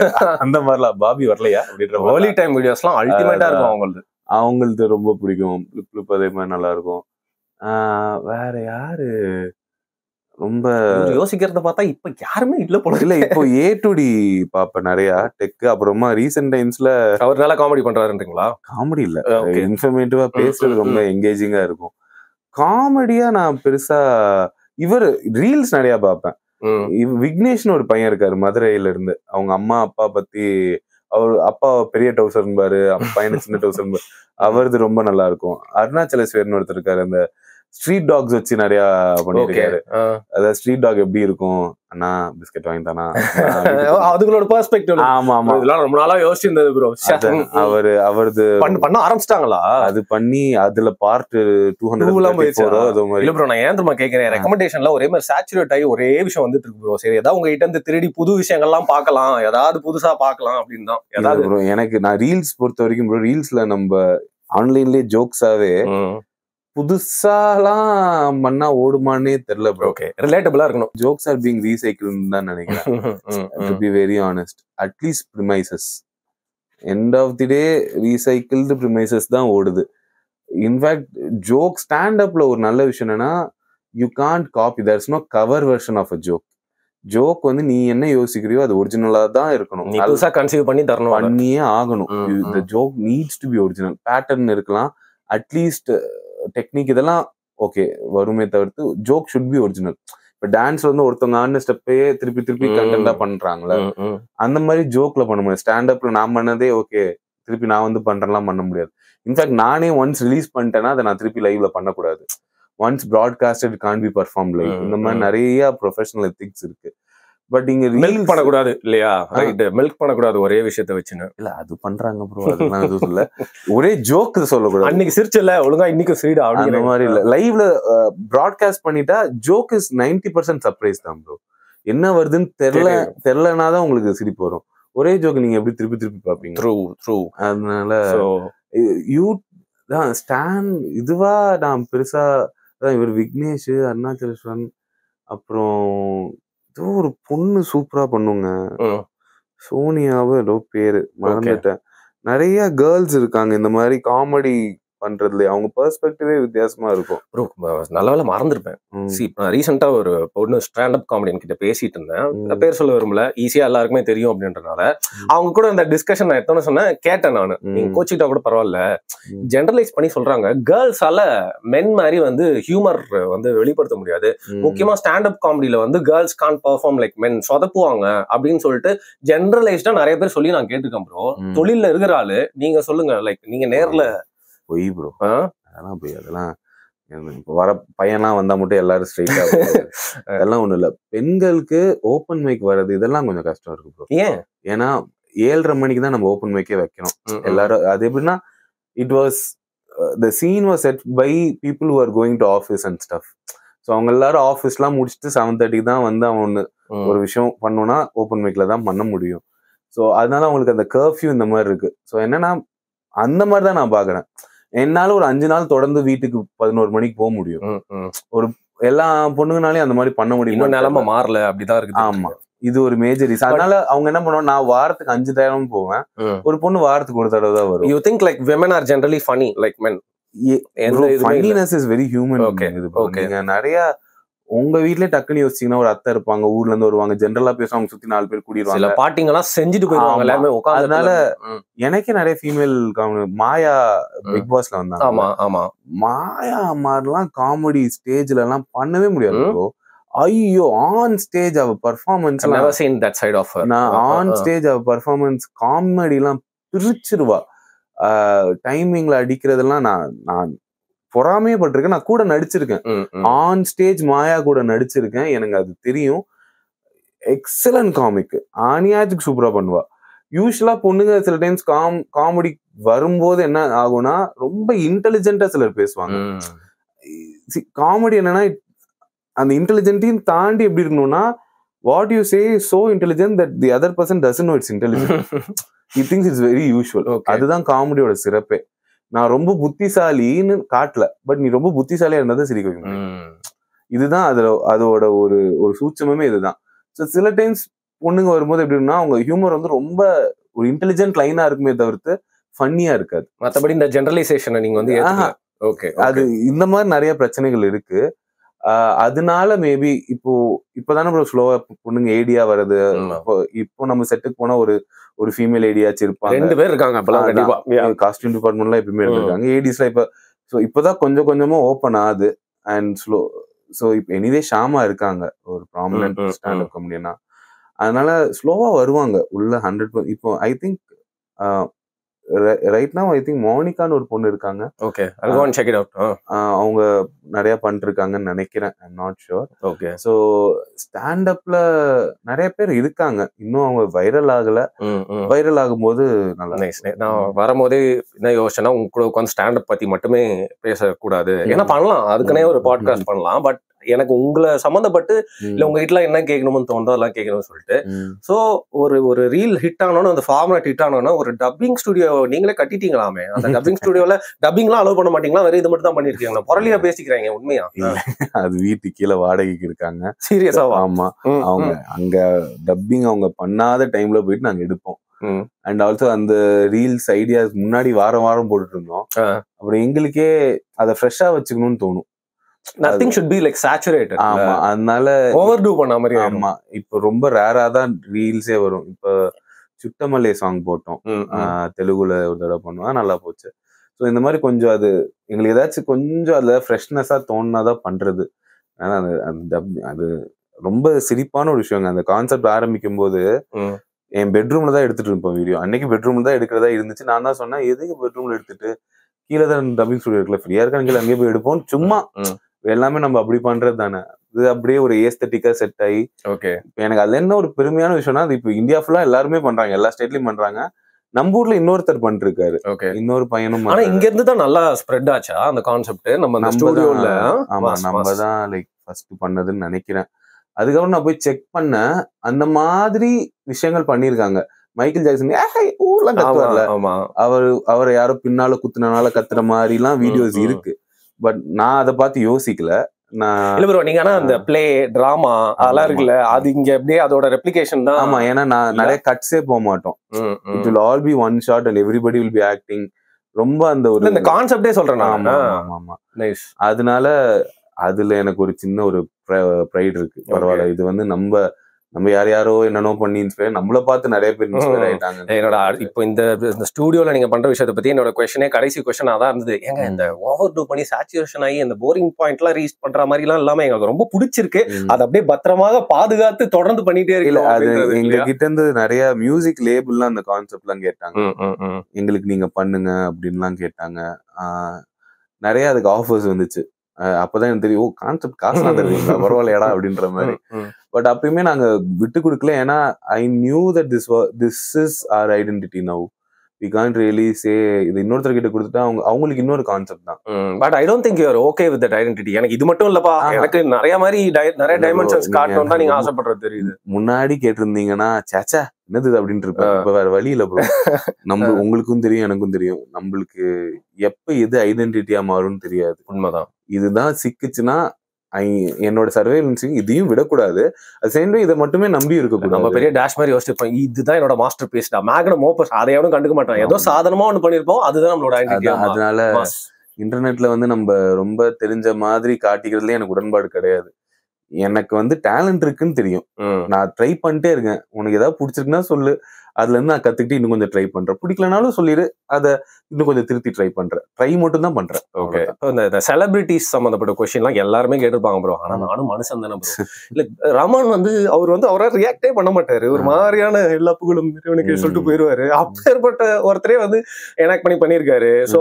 அந்த மாதிரிலாம் பாபி வரலையா அப்படின்ற ஏர்லி டைம் வீடியோஸ்லாம் அல்டிமேட்டா இருக்கும். அவங்களுக்கு ரொம்ப பிடிக்கும். பிளிப் அதே மாதிரி நல்லா இருக்கும். வேற யாரு ரொம்ப யோசிக்கிறத பார்த்தா இப்ப யாருமே இல்ல போல. இல்ல, இப்போ A2D பாப்பேன் நிறைய டெக். அப்புறமா ரீசெண்ட் டைம்ஸ்ல அவர் நல்லா காமெடி பண்றாருன்றீங்களா? காமெடி இல்ல, இன்ஃபர்மேட்டிவா பேசுறது ரொம்ப எங்கேஜிங்கா இருக்கும். காமெடியா நான் பெருசா இவர் ரீல்ஸ் நிறைய பாப்பேன். விக்னேஷ்னு ஒரு பையன் இருக்காரு மதுரையில இருந்து. அவங்க அம்மா அப்பா பத்தி அவர் அப்பா பெரிய டவுசர்பாரு, பையனை சின்ன டவுசர். அவரது ரொம்ப நல்லா இருக்கும். அருணாச்சலேஸ்வரன் ஒருத்தர் இருக்காரு, அந்த ஸ்ட்ரீட் டாக்ஸ் வச்சு நிறைய பண்ணிருக்காரு. அதாவது ஸ்ட்ரீட் டாக் எப்படி இருக்கும், அண்ணா பிஸ்கெட் வாங்கி தானா, அதுகளோட பெர்ஸ்பெக்டிவ். ஆமா ஆமா, இதெல்லாம் ரொம்ப நாளா யோசிச்சிருந்தது ப்ரோ. அவரது பண்ண ஆரம்பிச்சிட்டாங்களா? அது பண்ணி அதுல பார்ட் 200 இல்ல ப்ரோ, நான் ஏன் தெரியுமா கேக்குறேன், ரெக்கமெண்டேஷன்ல ஒரே மாதிரி சேச்சுரேட் ஆகி ஒரே விஷயம் வந்துட்டு இருக்கு ப்ரோ. சரி, ஏதாவது உங்ககிட்ட இருந்து திருடி புது விஷயங்கள்லாம் பார்க்கலாம், ஏதாவது புதுசா பார்க்கலாம் அப்படின்னு தான். ஏதாவது ப்ரோ எனக்கு நான் ரீல்ஸ் பொறுத்த வரைக்கும் ப்ரோ, ரீல்ஸ்ல நம்ம ஆன்லைன்லயே ஜோக்ஸாவே புதுசாலாம் பண்ணா ஓடுமானே தெரியல ப்ரோ. ஓகே, ரிலேட்டபிளா இருக்கணும். ஜோக்ஸ் ஆர் பீங் ரீசைக்கிள்னு தான் நினைக்கிறேன். To be very honest, at least premises, end of the day recycled premises தான் ஓடுது. இன்ஃபேக்ட் ஜோக் ஸ்டாண்டப்ல ஒரு நல்ல விஷயம் என்னன்னா, you can't copy, there is no cover version of a joke. Joke வந்து நீ என்ன யோசிக்கிறியோ அது ஒரிஜினலா தான் இருக்கணும். புதுசா கன்சீவ் பண்ணி தரணும், பண்ணியே ஆகணும். த joke needs to be original. Pattern இருக்கலாம், அட்லீஸ்ட் டெக்னிக் இதெல்லாம் ஓகே வருமே தவிர்த்து ஜோக் ஷுட் பி ஒரிஜினல். இப்ப டான்ஸ் வந்து ஒருத்தவங்க ஆன ஸ்டெப்பையே திருப்பி கண்டென்ட்டா பண்றாங்களே, அந்த மாதிரி ஜோக்ல பண்ண முடியாது. ஸ்டாண்டப்ல நான் பண்ணதே ஓகே, திருப்பி நான் வந்து பண்றேன்லாம் பண்ண முடியாது. இன்ஃபேக்ட் நானே ஒன்ஸ் ரிலீஸ் பண்ணிட்டேன்னா அதை நான் திருப்பி லைவ்ல பண்ணக்கூடாது. Once broadcasted can't be perform live. இந்த மாதிரி நிறைய ப்ரொஃபஷனல் எத்திக்ஸ் இருக்கு. பட் இங்க மில்க் பண்ணக்கூடாது இல்லையா? ரைட், மில்க் பண்ணக்கூடாது ஒரே விஷயத்த வச்சுன்னு. இல்ல அது பண்றாங்க ப்ரோ, அதெல்லாம் எதுவும் இல்ல. ஒரே ஜோக் சொல்லக்கூடாது. அன்னைக்கு சிரிச்சல ஒழுங்கா இன்னைக்கு ஸ்ரீடா அந்த மாதிரி இல்ல. லைவ்ல ப்ராட்காஸ்ட் பண்ணிட்டா ஜோக் இஸ் 90% சர்ப்ரைஸ் தான் ப்ரோ. என்ன வருதுன்னு தெரியலனாதான் உங்களுக்கு சிரிப்பு வரும். ஒரே ஜோக் நீங்க எப்படி திருப்பி பாப்பீங்க? ட்ரூ. அதனால யூ தான் ஸ்டாண்ட் இதுவா நான் பெருசா இவர் விக்னேஷ், அருணாச்சலேஸ்வரன், அப்புறம் ஏதோ ஒரு பொண்ணு சூப்பரா பண்ணுங்க, சோனியாவும் ஏதோ பேரு மறந்துட்டேன். நிறைய கேர்ள்ஸ் இருக்காங்க இந்த மாதிரி காமெடி பண்றதுல, அவங்க பெர்ஸ்பெக்டிவே வித்தியாசமா இருக்கும். நல்ல வேலை மறந்துருப்பேன். ரீசெண்டா ஒரு பொண்ணு ஸ்டாண்ட் அப் காமெடியன் கிட்ட பேசிட்டு இருந்தேன். பேர் சொல்ல விரும்பல, ஈஸியா எல்லாருக்குமே தெரியும் அப்படின்றனால அவங்க கூட இந்த டிஸ்கஷன் நான் எத்தனை சொன்னேன் கேட்டேன். நானு நீங்க கோச்சிக்கிட்டா கூட பரவாயில்ல, ஜெனரலைஸ் பண்ணி சொல்றாங்க, கேர்ள்ஸால மென் மாதிரி வந்து ஹியூமர் வந்து வெளிப்படுத்த முடியாது. முக்கியமா ஸ்டாண்ட் அப் காமெடியில வந்து girls can't perform like men, சொதப்புவாங்க அப்படின்னு சொல்லிட்டு ஜெனரலைஸ்டா நிறைய பேர் சொல்லி நான் கேட்டிருக்கேன் ப்ரோ. தொழில இருக்கிற ஆளு நீங்க சொல்லுங்க, லைக் நீங்க நேர்ல பொய் ப்ரோ, அதெல்லாம் பொய். அதெல்லாம் இப்போ வர பையன்லாம் வந்தா மட்டும் எல்லாரும் ஸ்ட்ரெயிட்டா அதெல்லாம் ஒண்ணும் இல்ல. பெண்களுக்கு ஓப்பன் மைக் வர்றது இதெல்லாம் கொஞ்சம் கஷ்டம் இருக்கு ப்ரோ. ஏன்னா 7:30 மணிக்கு தான் நம்ம ஓப்பன் மைக்கே வைக்கணும் எல்லாரும். அது எப்படின்னா, it was the scene was set by people who are going to office and stuff. So அவங்க எல்லாரும் ஆஃபீஸ்லாம் முடிச்சுட்டு 7:30 தான் வந்து அவன் ஒரு விஷயம் பண்ணோன்னா ஓப்பன் மைக்ல தான் பண்ண முடியும். ஸோ அதனால அவங்களுக்கு அந்த கர்ஃப்யூ இந்த மாதிரி இருக்கு. ஸோ என்னன்னா அந்த மாதிரி தான் நான் பாக்குறேன். என்னால ஒரு 5 நாள் தொடர்ந்து வீட்டுக்கு 11 மணிக்கு போக முடியும். ஒரு எல்லா பொண்ணுங்கனாலையும் அந்த மாதிரி பண்ண முடியும். நிலைமை மாறல, அப்படிதான் இருக்கு. ஆமா, இது ஒரு மேஜர் ரீசன். அதனால அவங்க என்ன பண்ணுவாங்க, நான் வாரத்துக்கு 5 தடவை போவேன், ஒரு பொண்ணு வாரத்துக்கு ஒரு தடவை தான் வரும். You think like women are generally funny like men? Funniness is very human. நீங்க நிறைய உங்க வீட்லயே டக்குன்னு யோசிச்சீங்கன்னா, ஒரு அத்தை இருப்பாங்க, ஊர்ல இருந்து வருவாங்க, ஜென்ரலா பேசுவாங்க, சுத்தி 4 பேர் கூடிடுவாங்க, சில பாட்டிங்க எல்லாம் செஞ்சுட்டு போயிருவாங்க எல்லாருமே உட்கார்ந்து. அதனால எனக்கே நிறைய ஃபீமேல் மாயா பிக் பாஸ்ல வந்தாங்க. ஆமா ஆமா, மாயா மாதிரிலாம் காமெடி ஸ்டேஜ்ல எல்லாம் பண்ணவே முடியாது ப்ரோ. ஐயோ, ஆன் ஸ்டேஜ் அவ performance, never seen that side of her. நான் ஆன் ஸ்டேஜ் அவ பெர்ஃபார்மன்ஸ் காமெடி எல்லாம் பிரிச்சிருவா. டைமிங்ல அடிக்கிறதெல்லாம் நான் பொறாமையே பட்டிருக்கேன். நான் கூட நடிச்சிருக்கேன், ஆன் ஸ்டேஜ் மாயா கூட நடிச்சிருக்கேன், எனக்கு அது தெரியும். எக்ஸலன்ட் காமிக், ஆனியாஜுக்கு சூப்பரா பண்ணுவா. யூஸ்வலா பொண்ணுங்க சில டைம்ஸ் காமெடி வரும்போது என்ன ஆகும்னா, ரொம்ப இன்டெலிஜென்ட்டா சிலர் பேசுவாங்க. காமெடி என்னன்னா, அந்த இன்டெலிஜென்ட்டையும் தாண்டி எப்படி இருக்கணும்னா, what you say is so intelligent that the other person doesn't know it's intelligent. He things it's very usual. அதுதான் காமெடியோட சிறப்பே. நான் ரொம்ப புத்திசாலின்னு காட்டல, பட் நீ ரொம்ப புத்திசாலியா இருந்தாதான் சிரிக்க வைக்க முடியும். இதுதான் அதோட ஒரு சூட்சமே இதுதான். ஸோ சில டைம்ஸ் பொண்ணுங்க வரும்போது எப்படின்னா, அவங்க ஹியூமர் வந்து ரொம்ப ஒரு இன்டெலிஜென்ட் லைனா இருக்குமே தவிர்த்து ஃபன்னியா இருக்காது. மற்றபடி இந்த ஜெனரலைசேஷனை நீங்க வந்து அது இந்த மாதிரி நிறைய பிரச்சனைகள் இருக்கு. அதனால மேபி இப்பதானே ஸ்லோவா பொண்ணுங்க ஏடியா வருது. இப்போ நம்ம செட்டுக்கு போனா ஒரு ஃபீமேல் ஏடியாச்சும் இருப்பாங்க, 2 பேர் இருக்காங்க. காஸ்டியூம் டிபார்ட்மெண்ட்லாம் எப்பயுமே இருக்காங்க. ஏடிஸ்லாம் இப்பதான் கொஞ்சம் கொஞ்சமா ஓப்பன் ஆகுது. அண்ட் ஸோ இப்போ எனிவே ஷாமா இருக்காங்க ஒரு ப்ராமினன்ட் ஸ்டாண்டப் காமெடியனா. அதனால ஸ்லோவா வருவாங்க உள்ள 100%. இப்போ I think right now I think மோனிகான்னு ஒரு பொண்ணு இருக்காங்க. Okay, I'll go and check it out. அவங்க நிறைய பண்ணிருக்காங்கன்னு நினைக்கிறேன். I'm not sure. Okay. So ஸ்டாண்டப்ல நிறைய பேர் இருக்காங்க, இன்னும் அவங்க வைரல் ஆகல. வைரல் ஆகும்போது நல்லா. நான் வரும்போதே என்ன யோசிச்சேன்னா, உங்க கூட உட்காந்து ஸ்டாண்டப் பத்தி மட்டுமே பேசக்கூடாது. ஏன்னா பண்ணலாம், அதுக்குன்னே ஒரு பாட்காஸ்ட் பண்ணலாம். பட் எனக்கு உங்களை சம்மந்தப்பட்டு இல்ல உங்க வீட்டுல என்ன கேட்கணும்னு தோணுதோ அதெல்லாம் கேட்கணும்னு சொல்லிட்டு, ஸோ ஒரு ரீல் ஹிட் ஆனோன்னு, அந்த ஃபார்மேட் ஹிட் ஆனோன்னா ஒரு டப்பிங் ஸ்டுடியோ நீங்களே கட்டிட்டீங்களாமே. அந்த டப்பிங் ஸ்டுடியோல டப்பிங்லாம் அலோவ் பண்ண மாட்டீங்களா? வேற இது மட்டும் தான் பண்ணிருக்கீங்களா? பொருளியா பேசிக்கிறாங்க உண்மையா? அது வீட்டுக்கு கீழே வாடகைக்கு இருக்காங்க. சீரியஸா? ஆமா, அவங்க அங்க டப்பிங் அவங்க பண்ணாத டைம்ல போயிட்டு நாங்க எடுப்போம். அண்ட் ஆல்சோ அந்த ரீல்ஸ் ஐடியாஸ் முன்னாடி வாரம் வாரம் போட்டுட்டு இருந்தோம். அப்புறம் எங்களுக்கே அதை ஃப்ரெஷ்ஷா வச்சுக்கணும்னு தோணும். Nothing should be like saturated. ஆமா, அதனால ஓவர்டூ பண்ண மாதிரி. ஆமா, இப்போ ரொம்ப ரேரா தான் ரீல்ஸே வரும். இப்போ சுட்டமல்லே சாங் போட்டோம், தெலுங்குல ஒரு தடவை பண்ணுவோம், நல்லா போச்சு. ஸோ இந்த மாதிரி கொஞ்சம் அது எங்களுக்கு ஏதாச்சும் கொஞ்சம் அதுல ஃப்ரெஷ்னஸா தோணுனாதான் பண்றது. ஆனா அது ரொம்ப சிரிப்பான ஒரு விஷயங்க. அந்த கான்செப்ட் ஆரம்பிக்கும் போது என் பெட்ரூம்ல தான் எடுத்துட்டு இருப்போம் வீடியோ. அன்னைக்கு பெட்ரூம்ல தான் எடுக்கிறதா இருந்துச்சு. நான் தான் சொன்னேன், எதுக்கு பெட்ரூம்ல எடுத்துட்டு, கீழே தான் டப்பிங் ஸ்டுடியோ இருக்குல்ல, ஃப்ரீயா இருக்காங்க, அங்கேயே போய் எடுப்போம். சும்மா எல்லாமே நம்ம அப்படி பண்றது தானே. இது அப்படியே ஒரு ஏஸ்தட்டிக்கா செட் ஆகி. ஓகே, எனக்கு அதுல என்ன ஒரு பெருமையான விஷயம்னா, அது இப்போ இந்தியா ஃபுல்லா எல்லாருமே பண்றாங்க, எல்லா ஸ்டேட்லயும் பண்றாங்க. நம்ம ஊர்ல இன்னொருத்தர் பண்ணிட்டு இருக்காரு. ஓகே, இன்னொரு பையனும். ஆனா இங்க இருந்து தான் நல்லா ஸ்ப்ரெட் ஆச்சா அந்த கான்செப்ட்? நம்ம ஸ்டுடியோல. ஆமா, நம்ம தான் லைக் ஃபர்ஸ்ட் பண்ணதுன்னு நினைக்கிறேன். அதுக்கப்புறம் நான் போய் செக் பண்ணேன், அந்த மாதிரி விஷயங்கள் பண்ணிருக்காங்க. மைக்கேல் ஜாக்சன் ஊர்லாம் கத்துவார்ல, அவரை யாரோ பின்னால குத்துனால கத்துற மாதிரி எல்லாம் வீடியோஸ் இருக்கு. பட் நான் அதை பார்த்து யோசிக்கல. இல்ல ப்ரோ, நீங்க ஆனா அந்த பிளே டிராமா அதெல்லாம் இருக்குல்ல, அது இங்க அப்படியே அதோட ரெப்ளிகேஷன் தான். ஆமா, ஏன்னா நான் நிறைய கட்ஸே போக மாட்டோம். It will all be one shot and everybody will be acting. ரொம்ப அந்த ஒரு இந்த கான்செப்டே சொல்றேன். ஆமா, அதனால அதுல எனக்கு ஒரு சின்ன ஒரு ப்ரைட் இருக்கு. பரவாயில்ல, இது வந்து நம்ம யாரோ என்னன்னோ பண்ணி இன்ஸ்பயர், நம்மள பார்த்து நிறைய பேர் இன்ஸ்பயர் ஆயிட்டாங்க. என்னோட இப்போ இந்த ஸ்டுடியோல நீங்க பண்ற விஷயத்தை பத்தி என்னோட கொஸ்டினே, கடைசி கொஸ்டின் அதான் இருந்தது. ஏங்க இந்த ஓவர் டூ பண்ணி சேச்சுரேஷன் ஆகி அந்த போரிங் பாயிண்ட் எல்லாம் ரீச் பண்ற மாதிரி எல்லாம் இல்லாம எங்களுக்கு ரொம்ப பிடிச்சிருக்கு. அது அப்படியே பத்திரமாக பாதுகாத்து தொடர்ந்து பண்ணிட்டே இருக்கு. அது எங்க கிட்ட இருந்து நிறைய மியூசிக் லேபிள்லாம் அந்த கான்செப்ட் எல்லாம் கேட்டாங்க, எங்களுக்கு நீங்க பண்ணுங்க அப்படின்லாம் கேட்டாங்க. நிறைய அதுக்கு ஆஃபர்ஸ் வந்துச்சு. அப்பதான் எனக்கு தெரியும், கான்செப்ட் காசுலாம் தருவீங்களா, பரவாயில்லையடா அப்படின்ற மாதிரி. பட் அப்பயுமே நாங்க விட்டு கொடுக்கல. ஏன்னா I knew that this is our identity now. We can't really say இது இன்னொருத்தர் கிட்ட கொடுத்துட்டா அவங்களுக்கு இன்னொரு கான்செப்ட் தான். But I don't think you are okay with that identity. எனக்கு இது மட்டும் இல்லப்பா, எனக்கு நிறைய மாதிரி நிறைய டைமென்ஷன்ஸ் காட்டணும் தான் நீங்க ஆசைப்படுறது தெரியுது. முன்னாடி கேட்டிருந்தீங்கன்னா சேச்சா என்னது அப்படின்ட்டு இருப்பேன். இப்ப வேற வழி இல்ல ப்ரோ. நம்ம உங்களுக்கும் தெரியும், எனக்கும் தெரியும், நம்மளுக்கு எப்ப எது ஐடென்டிட்டியா மாறும்னு தெரியாது. உண்மைதான். இதுதான் சிக்குச்சுன்னா என்னோட சர்வேலன்ஸ் இதையும் விடக்கூடாது, அது சேர்ந்து இதை மட்டுமே நம்பி இருக்கக்கூடாது. நம்ம பெரிய டேஷ் மாதிரி யோசிச்சிருப்போம், இதுதான் என்னோட மாஸ்டர் பீஸ்டா, மேக்னம் ஓபஸ், அதை எவனும் கண்டுக்க மாட்டான், ஏதோ சாதனமா ஒண்ணு பண்ணிருப்போம், அதுதான் நம்மளோட ஐடென்டிட்டி. அதனால இன்டர்நெட்ல வந்து நம்ம ரொம்ப தெரிஞ்ச மாதிரி காட்டிக்கிறதுல எனக்கு உடன்பாடு கிடையாது. எனக்கு வந்து டேலண்ட் இருக்குன்னு தெரியும், நான் ட்ரை பண்ணிட்டே இருக்கேன். உனக்கு ஏதாவது பிடிச்சிருக்குன்னா சொல்லு, அதுல இருந்து நான் கத்துக்கிட்டு இன்னும் கொஞ்சம் ட்ரை பண்றேன். பிடிக்கலனாலும் சொல்லிடு, அதை இன்னும் கொஞ்சம் திருத்தி ட்ரை பண்றேன். ட்ரை மட்டும் தான் பண்றேன். ஓகே, இந்த செலிபிரிட்டிஸ் சம்பந்தப்பட்ட கொஸ்டின்லாம் எல்லாருமே கேட்டிருப்பாங்க ப்ரோ. ஆனா நானும் மனுஷன் தானே ப்ரோ. இல்ல ரமன் வந்து அவரை ரியாக்டே பண்ண மாட்டாரு, ஒரு மாதிரியான எல்லா புகழும் இறைவனுக்கு சொல்லிட்டு போயிருவாரு. அப்பேற்பட்ட ஒருத்தரே வந்து எனாக்ட் பண்ணியிருக்காரு. ஸோ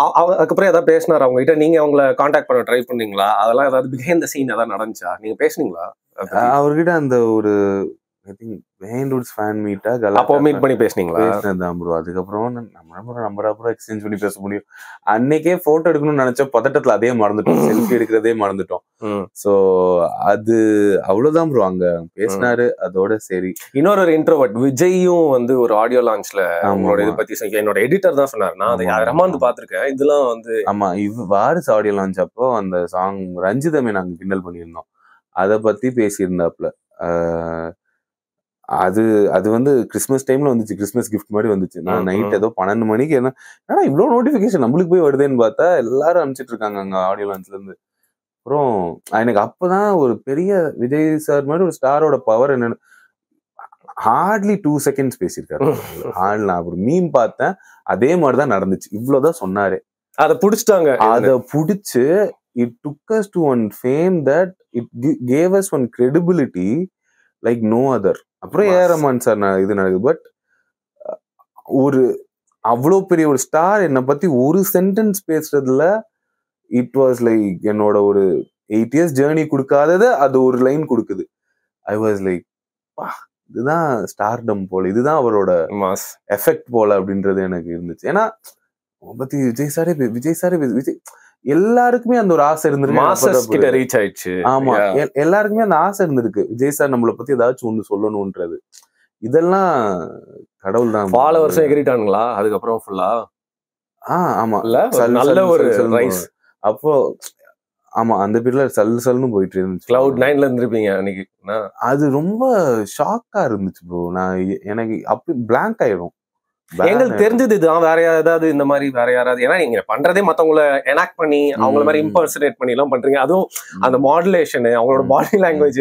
அதுக்கப்புறம் ஏதாவது பேசினார் அவங்க கிட்ட, நீங்க அவங்கள கான்டாக்ட் பண்ண ட்ரை பண்ணீங்களா? அதெல்லாம் ஏதாவது பிஹைண்ட் தி சீன் ஏதாவது நடந்துச்சா? நீங்க பேசுனீங்களா அவர்கிட்ட? அந்த ஒரு ஐ திங்க் வேண்டூட்ஸ் ஃபேன் மீட்டா அப்போ மீட் பண்ணி பேசுனீங்களா? பேசினதான் ப்ரோ. அதுக்கப்புறம் நம்பர் அப்புறம் எக்ஸ்சேஞ்ச் பண்ணி பேச முடியும். அன்னைக்கே போட்டோ எடுக்கணும்னு நினைச்ச பதட்டத்துல அதே மறந்துட்டோம், செல்ஃபி எடுக்கிறதே மறந்துட்டோம். சோ அது அவ்வளவுதான் ப்ரோ. அங்க பேசினாரு, அதோட சரி. இன்னொரு இன்ட்ரோவர்ட் விஜயும் வந்து ஒரு ஆடியோ லான்ச்ல அவங்களோட இதை பத்தி என்னோட எடிட்டர் தான் சொன்னாரு. நான் அதை ரமாந்து பாத்திருக்கேன். இதெல்லாம் வந்து ஆமா, வாரிசு ஆடியோ லான்ச் அப்போ அந்த சாங் ரஞ்சிதமே நாங்க கிண்டல் பண்ணியிருந்தோம், அதை பத்தி பேசியிருந்தாப்புல. அது வந்து கிறிஸ்மஸ் டைம்ல வந்துச்சு, கிறிஸ்மஸ் கிஃப்ட் மாதிரி வந்துச்சு. நான் நைட் ஏதோ 12 மணிக்கு ஏன்னா இவ்வளவு நோட்டிபிகேஷன் நம்மளுக்கு போய் வருதுன்னு பார்த்தா எல்லாரும் அனுப்பிச்சிட்டு இருக்காங்க அங்க ஆடியோ லான்ச்ல இருந்து. அப்புறம் எனக்கு அப்பதான் ஒரு பெரிய விஜய் சார் மாதிரி ஒரு ஸ்டாரோட பவர் என்னன்னு, ஹார்ட்லி 2 seconds பேசியிருக்காரு. நான் ஒரு மீம் பார்த்தேன், அதே மாதிரிதான் நடந்துச்சு. இவ்வளவுதான் சொன்னாரு, அதை புடிச்சிட்டாங்க. அதை புடிச்சு it took us to one fame that it gave us one credibility like no other. அப்புறம் ஏஆர் ரஹ்மான் சார் இது நடக்குது. பட் ஒரு அவ்வளோ பெரிய ஒரு ஸ்டார் என்னை பத்தி ஒரு சென்டென்ஸ் பேசுறதுல இட் வாஸ் லைக் என்னோட ஒரு 8 years ஜேர்னி கொடுக்காதது அது ஒரு லைன் கொடுக்குது. ஐ வாஸ் லைக் இதுதான் ஸ்டார்டம் போல, இதுதான் அவரோட மாஸ் எஃபெக்ட் போல அப்படின்றது எனக்கு இருந்துச்சு. ஏன்னா பத்தி விஜய் சாரே விஜய் எல்லாருக்குமே அந்த ஒரு ஆசை மாசஸ் கிட்ட இருந்திருக்கு. ரீச் ஆயிடுச்சு. ஆமா, எல்லாருக்குமே அந்த ஆசை இருந்திருக்கு விஜய் சார் நம்மளை பத்தி ஏதாச்சும் ஒண்ணு சொல்லணும்ன்றது. இதெல்லாம் கடவுள் தான். ஃபாலோவர்ஸ் எகிரிட்டானுங்களா அதுக்கப்புறம் ஃபுல்லா? ஆமா, இல்ல நல்ல ஒரு ரைஸ். அப்போ ஆமா, அந்த பீரியட்ல சல்லுன்னு போயிட்டு இருந்துச்சு. Cloud 9ல இருந்திருப்பீங்க அன்னைக்கு. அது ரொம்ப ஷாக்கா இருந்துச்சு ப்ரோ. எனக்கு அப்படி பிளாங்க் ஆயிடும். எங்களுக்கு தெரிஞ்சது இதுதான். வேற ஏதாவது இந்த மாதிரி வேற யாராவது, ஏன்னா நீங்க பண்றதே மத்தவங்கள எனாக்ட் பண்ணி அவங்கள மாதிரி இம்பர்சனேட் பண்ணி எல்லாம் பண்றீங்க. அதுவும் அந்த மாடுலேஷன், அவங்களோட பாடி லாங்குவேஜ்,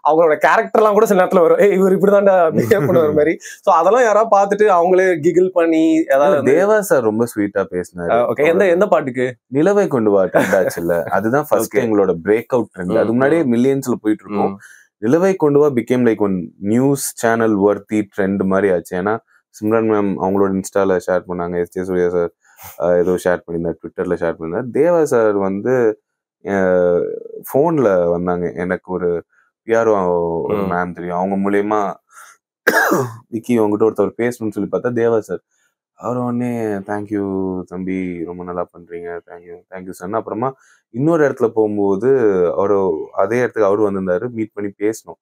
அவங்களோட கேரக்டர் எல்லாம் கூட சில நேரத்துல வரும், இவர் இப்படிதான்டா பிஹேவ் பண்ணுற மாதிரி. சோ அதெல்லாம் யாராவது பார்த்துட்டு அவங்களே கிகிள் பண்ணி ஏதாவது. தேவா சார் ரொம்ப ஸ்வீட்டா பேசினாரு. எந்த பாட்டுக்கு? நிலவை கொண்டு வா ட்ரெண்ட் ஆச்சுல்ல, அதுதான் ஃபர்ஸ்ட் எங்களோட பிரேக் அவுட் ட்ரெண்ட். அது முன்னாடியே மில்லியன்ஸ்ல போயிட்டு இருக்கோம். நிலவை கொண்டு வா became like one news channel வர்த்தி trend மாதிரி ஆச்சு. ஏன்னா சிம்ரன் மேம் அவங்களோட இன்ஸ்டால ஷேர் பண்ணாங்க, எஸ்.ஜே. சூர்யா சார் ஏதோ ஷேர் பண்ணியிருந்தார், ட்விட்டர்ல ஷேர் பண்ணியிருந்தார். தேவா சார் வந்து ஃபோன்ல வந்தாங்க. எனக்கு ஒரு பிஆர்ஓ ஒரு மேம் தெரியும், அவங்க மூலியமா விக்கி அவங்ககிட்ட ஒருத்தர் பேசணும்னு சொல்லி பார்த்தா தேவா சார் அவர் உடனே தேங்க்யூ தம்பி, ரொம்ப நல்லா பண்றீங்க, தேங்க்யூ சார். அப்புறமா இன்னொரு இடத்துல போகும்போது அதே இடத்துக்கு அவரு வந்திருந்தாரு, மீட் பண்ணி பேசணும்.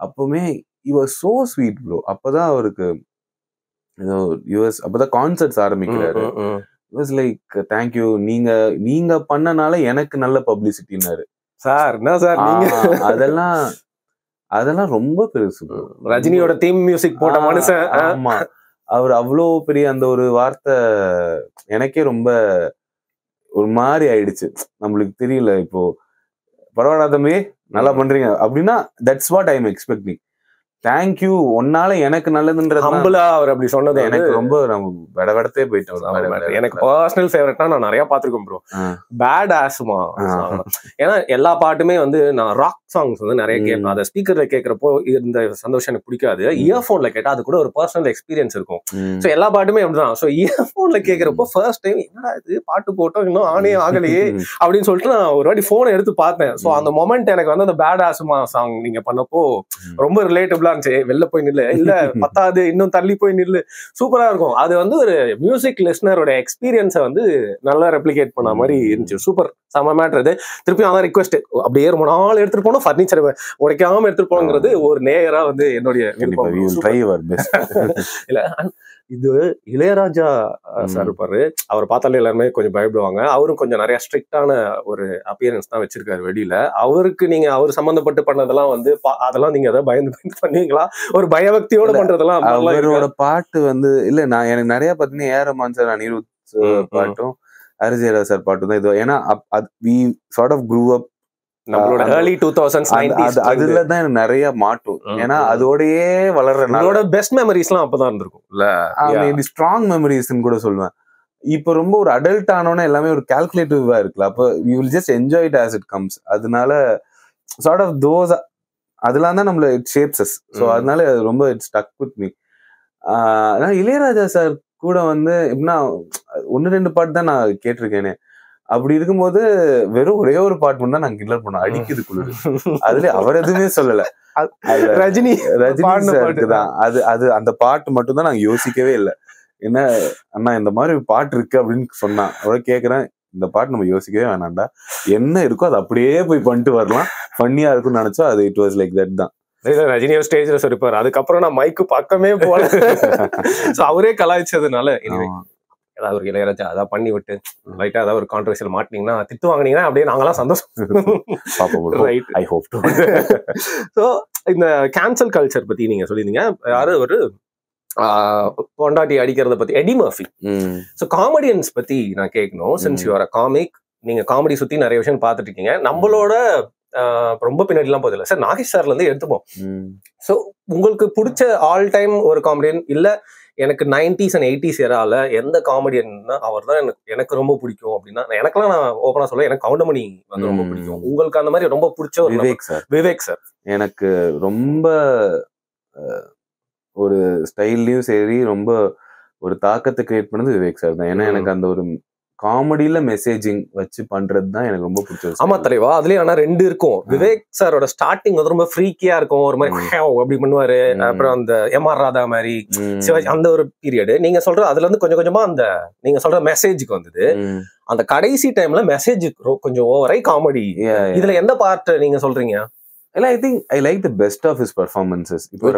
அப்பவுமே இவர் சோ ஸ்வீட் ப்ரோ. அப்பதான் அவருக்கு அப்பதான் கான்சர்ட்ஸ் ஆரம்பிக்கிறாரு. லைக் தேங்க்யூ, நீங்க பண்ணனால எனக்கு நல்ல பப்ளிசிட்டினாரு சார். என்ன சார் நீங்க அதெல்லாம் ரொம்ப பெருசு. ரஜினியோட தீம் மியூசிக் போட்ட மனுஷன். ஆமா, அவர் அவ்வளோ பெரிய அந்த ஒரு வார்த்தை எனக்கே ரொம்ப ஒரு மாதிரி ஆயிடுச்சு. நம்மளுக்கு தெரியல, இப்போ பரவாயில்ல தம்பி நல்லா பண்றீங்க அப்படின்னா that's what I am expecting. Thank you, ஒன்னால எனக்கு நல்லதுன்றது அவர் அப்படி சொன்னது எனக்கு ரொம்ப வெடவெடத்தே போயிட்டேன். எனக்கு பர்சனல் ஃபேவரட்னா நான் நிறைய பாத்துருக்கேன் ப்ரோ. Bad asthma. ஏன்னா எல்லா பாட்டுமே வந்து நான் ராக் சாங்ஸ் வந்து நிறைய கேட்பேன். அதை ஸ்பீக்கர்ல கேட்கறப்போ இந்த சந்தோஷம் எனக்கு பிடிக்காது. இயர்போன்ல கேட்டா அது கூட ஒரு பர்சனல் எக்ஸ்பீரியன்ஸ் இருக்கும். ஸோ எல்லா பாட்டுமே அப்படிதான். ஸோ இயர்போன்ல கேட்கறப்போ ஃபர்ஸ்ட் டைம் என்னடா இது பாட்டு போட்டோம் இன்னும் ஆனே ஆகலையே அப்படின்னு சொல்லிட்டு நான் ஒரு வாட்டி போனை எடுத்து பார்த்தேன். ஸோ அந்த மொமெண்ட் எனக்கு வந்து அந்த பேட் ஆஸ்மா சாங் நீங்க பண்ணப்போ ரொம்ப ரிலேட்டபிளா இருந்துச்சு. வெளில போய் நில்லு, இல்ல பத்தாது இன்னும் தள்ளி போய் நில்லு, சூப்பரா இருக்கும். அது வந்து ஒரு மியூசிக் லிஸ்னரோட எக்ஸ்பீரியன்ஸை வந்து நல்லா ரெப்ளிகேட் பண்ண மாதிரி இருந்துச்சு. சூப்பர், செம மேட்டர். இது திருப்பி அதான் ரிக்வெஸ்ட், அப்படியே ரொம்ப நாள் எடுத்துட்டு போனோம், ஃபர்னிச்சர் உடைக்காம எடுத்துட்டு போனோங்கிறது ஒரு நேயரா வந்து என்னுடைய இல்ல. இது இளையராஜா சார் இருப்பாரு, அவர் பார்த்தாலே எல்லாருமே கொஞ்சம் பயப்படுவாங்க. அவரும் கொஞ்சம் நிறைய ஸ்ட்ரிக்டான ஒரு அப்பியரன்ஸ் தான் வச்சிருக்காரு வெளியில. அவருக்கு நீங்க அவர் சம்பந்தப்பட்டு பண்ணதெல்லாம் வந்து அதெல்லாம் நீங்க அதை பயந்து பண்ணுவீங்களா? ஒரு பயபக்தியோட பண்றதெல்லாம் அவரோட பாட்டு வந்து இல்ல. நான் எனக்கு நிறைய பாத்தீங்கன்னா ஏ ரஹ்மான் சார், அனிருத் பாட்டும் ஹரிஜெயராஜ் சார் பாட்டும் தான் இது. ஏன்னா we sort of grew up நம்மளோட early 2000s 90s அதுல தான் எனக்கு நிறைய மாட்டும். ஏன்னா அதோடயே வளர்றதுனால பெஸ்ட் மெமரிஸ்லாம் அப்பதான் இருந்திருக்கும் இல்ல, ஸ்ட்ராங் மெமரிஸ்ன்னு கூட சொல்லுவேன். இப்ப ரொம்ப ஒரு அடல்ட் ஆனோன்னா எல்லாமே ஒரு கால்குலேட்டிவா இருக்குல்ல, அப்ப you will just enjoy it as it comes. அதனால sort of those அதெல்லாம் தான் நம்மள இட் ஷேப்ஸ் அஸ். ஸோ அதனால ரொம்ப it stuck with me. Ilaiyaraaja sir கூட வந்து எப்படின்னா 1-2 பாட்டு தான் நான் கேட்டிருக்கேனே. அப்படி இருக்கும்போது வெறும் ஒரே ஒரு பாட்டு மட்டும் தான் நாங்க கிண்டல் பண்ணோம், அடிக்குது குளிர். அதுல அவர் எதுவுமே சொல்லல, ரஜினி சாருக்கு தான் அது அந்த பாட்டு மட்டும் தான் நாங்க யோசிக்கவே இல்லை. என்ன அண்ணா இந்த மாதிரி பாட்டு இருக்கு அப்படின்னு சொன்னா அவரை கேட்கிறேன், இந்த பாட்டு நம்ம யோசிக்கவே வேணாம்டா, என்ன இருக்கோ அது அப்படியே போய் பண்ணிட்டு வரலாம், ஃபன்னியா இருக்கும்னு நினைச்சா அது இட் வாஸ் லைக் தட் தான். ரஜினி ஸ்டேஜ்ல சொல்லிப்பாரு, அதுக்கப்புறம் நான் மைக்கு பக்கமே போல. அவரே கலாய்ச்சதுனால ஏதாவது ஒரு இளையராஜா அதான் பண்ணி விட்டு ரைட்டா ஏதாவது ஒரு கான்ட்ரவர்சியல் மாட்டினீங்கன்னா திட்டு வாங்கினீங்கன்னா அப்படியே நாங்களாம் சந்தோஷம். I hope to. ஸோ இந்த கேன்சல் கல்ச்சர் பத்தி நீங்க சொல்லியிருந்தீங்க, யாரு ஒரு பொண்டாட்டி அடிக்கிறத பத்தி, எடி மர்ஃபி. ஸோ காமெடியன்ஸ் பத்தி நான் கேட்கணும். Since you are a comic, நீங்க காமெடி சுத்தி நிறைய விஷயம் பார்த்துட்டு இருக்கீங்க. நம்மளோட ரொம்ப பின்னாடி எல்லாம் போதில்லை சார், நாகேஷ் சார்ல இருந்து எடுத்துப்போம். ஸோ உங்களுக்கு பிடிச்ச ஆல் டைம் ஒரு காமெடியன், இல்ல எனக்கு 90s and 80s எரால எந்த காமெடியன்னா அவர் தான் எனக்கு ரொம்ப பிடிக்கும் அப்படின்னா, எனக்கெல்லாம் நான் ஓப்பனா சொல்ல எனக்கு கவுண்டமணி வந்து ரொம்ப பிடிக்கும். உங்களுக்கு அந்த மாதிரி ரொம்ப பிடிச்ச ஒரு விவேக் சார் எனக்கு ரொம்ப ஒரு ஸ்டைல்லையும் சரி, ரொம்ப ஒரு தாக்கத்தை கிரியேட் பண்ணது விவேக் சார் தான். ஏன்னா எனக்கு அந்த ஒரு காமெடியில மெசேஜிங் வச்சு பண்றது தான் எனக்கு ரொம்ப பிடிச்சது. ஆமா தலைவா, அதுலயும் ஆனா 2 இருக்கும். விவேக் சாரோட ஸ்டார்டிங் வந்து ரொம்ப ஃப்ரீக்கியா இருக்கும், ஒரு மாதிரி அப்படி பண்ணுவாரு. அப்புறம் அந்த எம்.ஆர். ராதா மாதிரி சிவாஜி அந்த ஒரு பீரியடு. நீங்க சொல்ற அதுல இருந்து கொஞ்சம் கொஞ்சமா அந்த நீங்க சொல்ற மெசேஜுக்கு வந்தது. அந்த கடைசி டைம்ல மெசேஜ் கொஞ்சம் ஓவரை காமெடி. இதுல எந்த பார்ட் நீங்க சொல்றீங்க? இல்ல, I think I like the best of his performances. இப்போ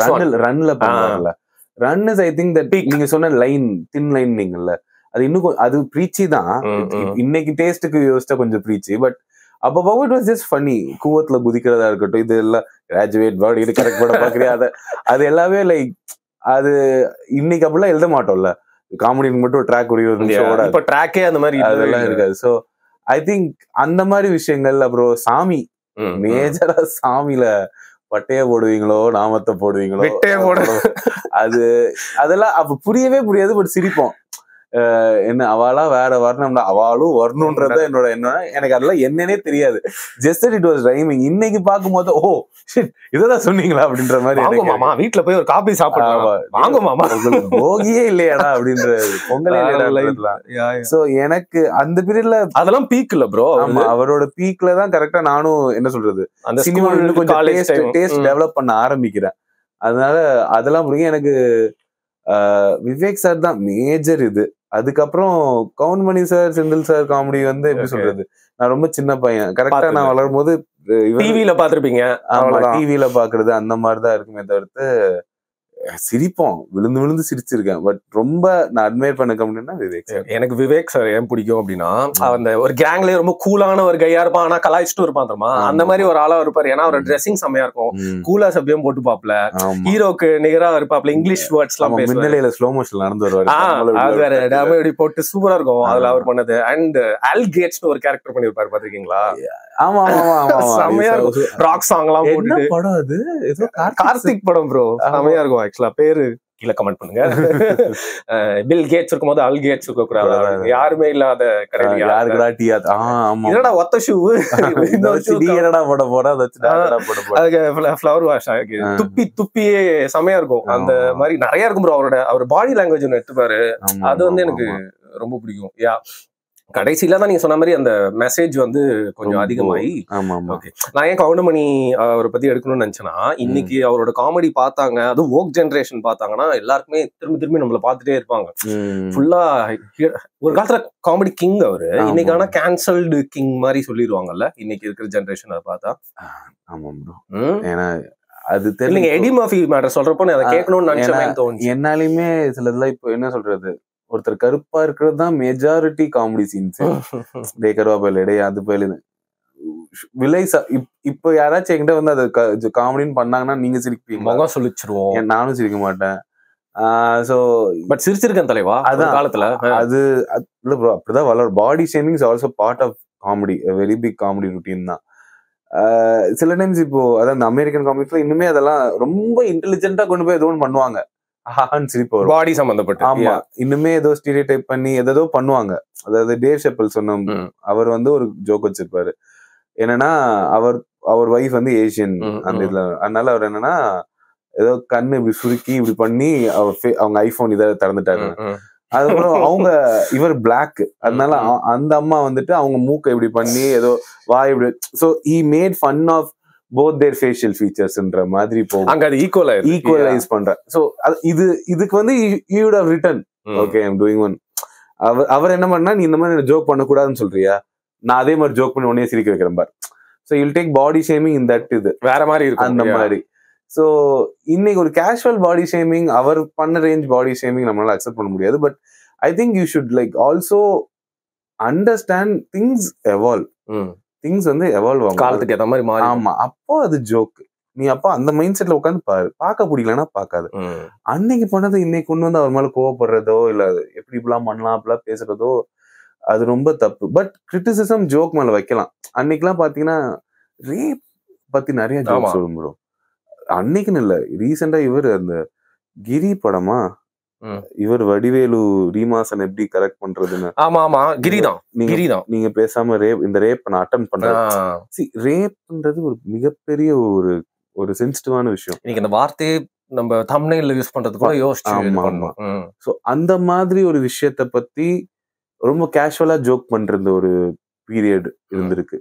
ரன்ல பண்ணுவாங்கல்ல, Run is I think that நீங்க சொன்ன லைன் தின் லைன் நீங்கல்ல, அது இன்னும் அது ப்ரீச்சி தான். இன்னைக்கு டேஸ்ட்டுக்கு யோசிச்சா கொஞ்சம் ப்ரீச்சி, பட் அப்போ இட் வாஸ் ஜஸ்ட் ஃபன்னி. கூவத்துல குதிக்கிறதா இருக்கட்டும், இது எல்லாம் கிராஜுவேட் வேர்ட் இது கரெக்ட் பண்ண பாக்குறியா, அது எல்லாமே லைக் அது இன்னைக்கு அப்படிலாம் எழுத மாட்டோம்ல. காமெடிக்கு மட்டும் ட்ராக் இப்ப ட்ராக்கே அந்த மாதிரி அதெல்லாம் இருக்காது. ஸோ ஐ திங்க் அந்த மாதிரி விஷயங்கள். அப்புறம் சாமி, மேஜரா சாமியில பட்டைய போடுவீங்களோ நாமத்தை போடுவீங்களோ அது அதெல்லாம் அப்ப புரியவே புரியாது, பட் சிரிப்போம். என்ன அவளா வேற வரணும்னா அவளும் வரணும்ன்றத என்னோட எண்ணம். எனக்கு அதெல்லாம் என்னன்னே தெரியாது, ஜஸ்ட் இட் வாஸ் ரைமிங். இன்னைக்கு பார்க்கும்போது ஓ ஷிட் இததான் சொன்னீங்களா அப்படின்ற மாதிரி. மாமா வீட்டுல போய் ஒரு காபி சாப்பிடலாம், வாங்க மாமா உங்களுக்கு போகியே இல்லையாடா அப்படின்றது, பொங்கலே. சோ எனக்கு அந்த பீரியட்ல அதெல்லாம் பீக் இல்ல ப்ரோ. ஆமா, அவரோட பீக்ல தான் கரெக்டா நானும் என்ன சொல்றது அந்த சினிமா கொஞ்சம் டேஸ்ட் டெவலப் பண்ண ஆரம்பிக்கிறேன். அதனால அதெல்லாம் பிடிக்கும் எனக்கு. விவேக் சார் தான் மேஜர் இது. அதுக்கப்புறம் கவுன்மணி சார், செந்தில் சார் காமெடி வந்து எப்படி சொல்றது, நான் ரொம்ப சின்ன பையன் கரெக்டா நான் வளரும் போது டிவில பாத்திருப்பீங்க. டிவில பாக்குறது அந்த மாதிரிதான் இருக்குமே தவிர்த்து சிரிப்போம், விழுந்து விழுந்து சிரிச்சிருக்கேன். பட் ரொம்ப நான் அட்மையர் பண்ண கம்பெனினா விவேக் சார். எனக்கு விவேக் சார் ஏன் பிடிக்கும் அப்படின்னா, அந்த ஒரு கேங்லயே ரொம்ப கூலான ஒரு கையா இருப்பான், ஆனா கலாய்ச்சிட்டு இருப்பான் தெரியுமா, அந்த மாதிரி ஒரு ஆளா இருப்பாரு. ஏன்னா அவர் ட்ரெஸ்ஸிங் செம்மையா இருக்கும், கூலா சப்பியம் போட்டு பாப்ல, ஹீரோக்கு நிகரா இருப்பாப்ல, இங்கிலீஷ் வேர்ட்ஸ் எல்லாம் முன்னிலையில ஸ்லோ மோஷன் நடந்து வருவாரு. அது வேற டேமேஜ் போட்டு சூப்பரா இருக்கும் அதுல அவர் பண்ணது. அண்ட் ஆல் கேட்ஸ்னு ஒரு கேரக்டர் பண்ணிருப்பாரு, பாத்திருக்கீங்களா? ஆமா ஆமா ஆமா, செம்மையா இருக்கும். ராக் சாங் எல்லாம் போட்டு. படம் அது ஏதோ கார்த்திக் படம் ப்ரோ, செம்மையா இருக்கும். ஆக்சுவலா பேரு கீழே கமெண்ட் பண்ணுங்க. பில் கேட்ஸ் இருக்கும் போது அல் கேட்ஸ் இருக்க கூடாது, யாருமே இல்லாத என்னடா ஒத்த ஷூ ஃப்ளவர் வாஷ் துப்பி துப்பியே செமையா இருக்கும். அந்த மாதிரி நிறைய இருக்கும் ப்ரோ. அவர் பாடி லாங்குவேஜ் ஒன்று எடுத்துப்பாரு, அது வந்து எனக்கு ரொம்ப பிடிக்கும். யா கடைசியில தான் நீங்க சொன்ன மாதிரி அந்த மெசேஜ் வந்து கொஞ்சம் அதிகமாயி. ஓகே, நான் ஏன் கவுண்டமணி அவரை பத்தி எடுக்கணும்னு நினைச்சேன்னா, இன்னைக்கு அவரோட காமெடி பார்த்தாங்க, அதுவும் வோக் ஜென்ரேஷன் பார்த்தாங்கன்னா எல்லாருக்குமே திரும்பி திரும்பி நம்மள பார்த்துட்டே இருப்பாங்க. ஃபுல்லா ஒரு காலத்துல காமெடி கிங் அவரு, இன்னைக்கு ஆனா கேன்சல்டு கிங் மாதிரி சொல்லிடுவாங்கல்ல இன்னைக்கு இருக்கிற ஜென்ரேஷன். அதை பார்த்தா ஆமா ப்ரோ, ஏன்னா அது தெரியல. எடி மர்ஃபி மேட்டர் சொல்றப்போ அதை கேட்கணும்னு நினைச்சேன் தோணுச்சு. என்னாலுமே சிலதெல்லாம் இப்போ என்ன சொல்றது, ஒருத்தர் கருப்பா இருக்கிறது தான் மெஜாரிட்டி காமெடி சீன்ஸ். டே கருவா பயில அது பயில விலை. இப்ப யாராச்சும் என்கிட்ட வந்து அது காமெடின்னு பண்ணாங்கன்னா நீங்க சிரிப்பீங்க, முகம் சொல்லிச்சிருவோம், நானும் சிரிக்க மாட்டேன். சோ பட் சிரிச்சிருக்கேன் தலைவா அதான் காலத்துல. அது இல்ல ப்ரோ, அப்படிதான் வளரும். Body shaming is also part of comedy, very big comedy routine தான். சில டைம்ஸ் இப்போ அதான் இந்த அமெரிக்கன் காமெடிஸ்ல இன்னுமே அதெல்லாம் ரொம்ப இன்டெலிஜென்ட்டா கொண்டு போய் ஏதோ ஒன்று பண்ணுவாங்க, பாடி சம்பந்தப்பட்ட. ஆமா, இன்னுமே ஏதோ ஸ்டீரியோடைப் பண்ணி ஏதோ பண்ணுவாங்க. அதாவது டேவ் ஷெப்பல் சொன்ன அவர் வந்து ஒரு ஜோக் வச்சிருப்பாரு என்னன்னா, அவர் வைஃப் வந்து ஏசியன் அந்த இதுல, அதனால அவர் என்னன்னா ஏதோ கண்ணு இப்படி சுருக்கி இப்படி பண்ணி அவங்க ஐபோன் இதை திறந்துட்டாங்க. அதுக்கப்புறம் அவங்க இவர் பிளாக், அதனால அந்த அம்மா வந்துட்டு அவங்க மூக்கை இப்படி பண்ணி ஏதோ வாய் இப்படி. So he made fun of both their facial featuresன்ற மாதிரி போகும். அங்க அது ஈக்குவலைஸ் பண்ற. சோ இதுக்கு வந்து you would have written okay I'm doing one. அவர் என்ன பண்ணா, நீ இந்த மாதிரி ஜோக் பண்ண கூடாதுன்னு சொல்றியா, நான் அதே மாதிரி ஜோக் பண்ணி உடனே சிரிக்க வைக்கிறேன் பார். So you'll take body shaming in that இது வேற மாதிரி இருக்கும் அந்த மாதிரி. சோ இன்னைக்கு ஒரு கேஷுவல் பாடி ஷேமிங், அவர் பண்ண ரேஞ்ச் பாடி ஷேமிங் நம்மளால அக்செப்ட் பண்ண முடியாது. But I think you should like also understand things evolve. Things வந்து எவால்வ் ஆகும், காலத்துக்கு ஏற்ற மாதிரி மாறி. ஆமா, அப்போ அது ஜோக். நீ அப்போ அந்த மைண்ட் செட்ல உட்காந்து பாரு, பார்க்க பிடிக்கலன்னா பார்க்காது. அன்னைக்கு பண்ணது இன்னைக்கு கொண்டு வந்து அவர் மேல கோவப்படுறதோ இல்ல எப்படி இப்படிலாம் பண்ணலாம் அப்படிலாம் பேசுறதோ அது ரொம்ப தப்பு. பட் கிரிட்டிசிசம் ஜோக் மேல வைக்கலாம். அன்னைக்கெல்லாம் பாத்தீங்கன்னா ரேப் பத்தி நிறைய ஜோக் சொல்லும் ப்ரோ. அன்னைக்குன்னு இல்ல, ரீசெண்டா இவர் அந்த கிரி படமா, இவர் வடிவேலு ரீமாசன் எப்படி கரெக்ட் பண்றதுன்னு. ஆமா ஆமா, கிரிதான். நீங்க பேசாம இந்த ரேப் நான் அட்டன் பண்றேன். ரேப்ன்றது ஒரு மிகப்பெரிய ஒரு சென்சிட்டிவான விஷயம். இன்னைக்கு அந்த வார்த்தையே நம்ம தம்ப்நெயில்ல யூஸ் பண்றது கூட யோசிச்சு இது ஆமா, பண்ணணும். ஸோ அந்த மாதிரி ஒரு விஷயத்த பத்தி ரொம்ப கேஷுவலா ஜோக் பண்ற ஒரு பீரியட் இருந்திருக்கு.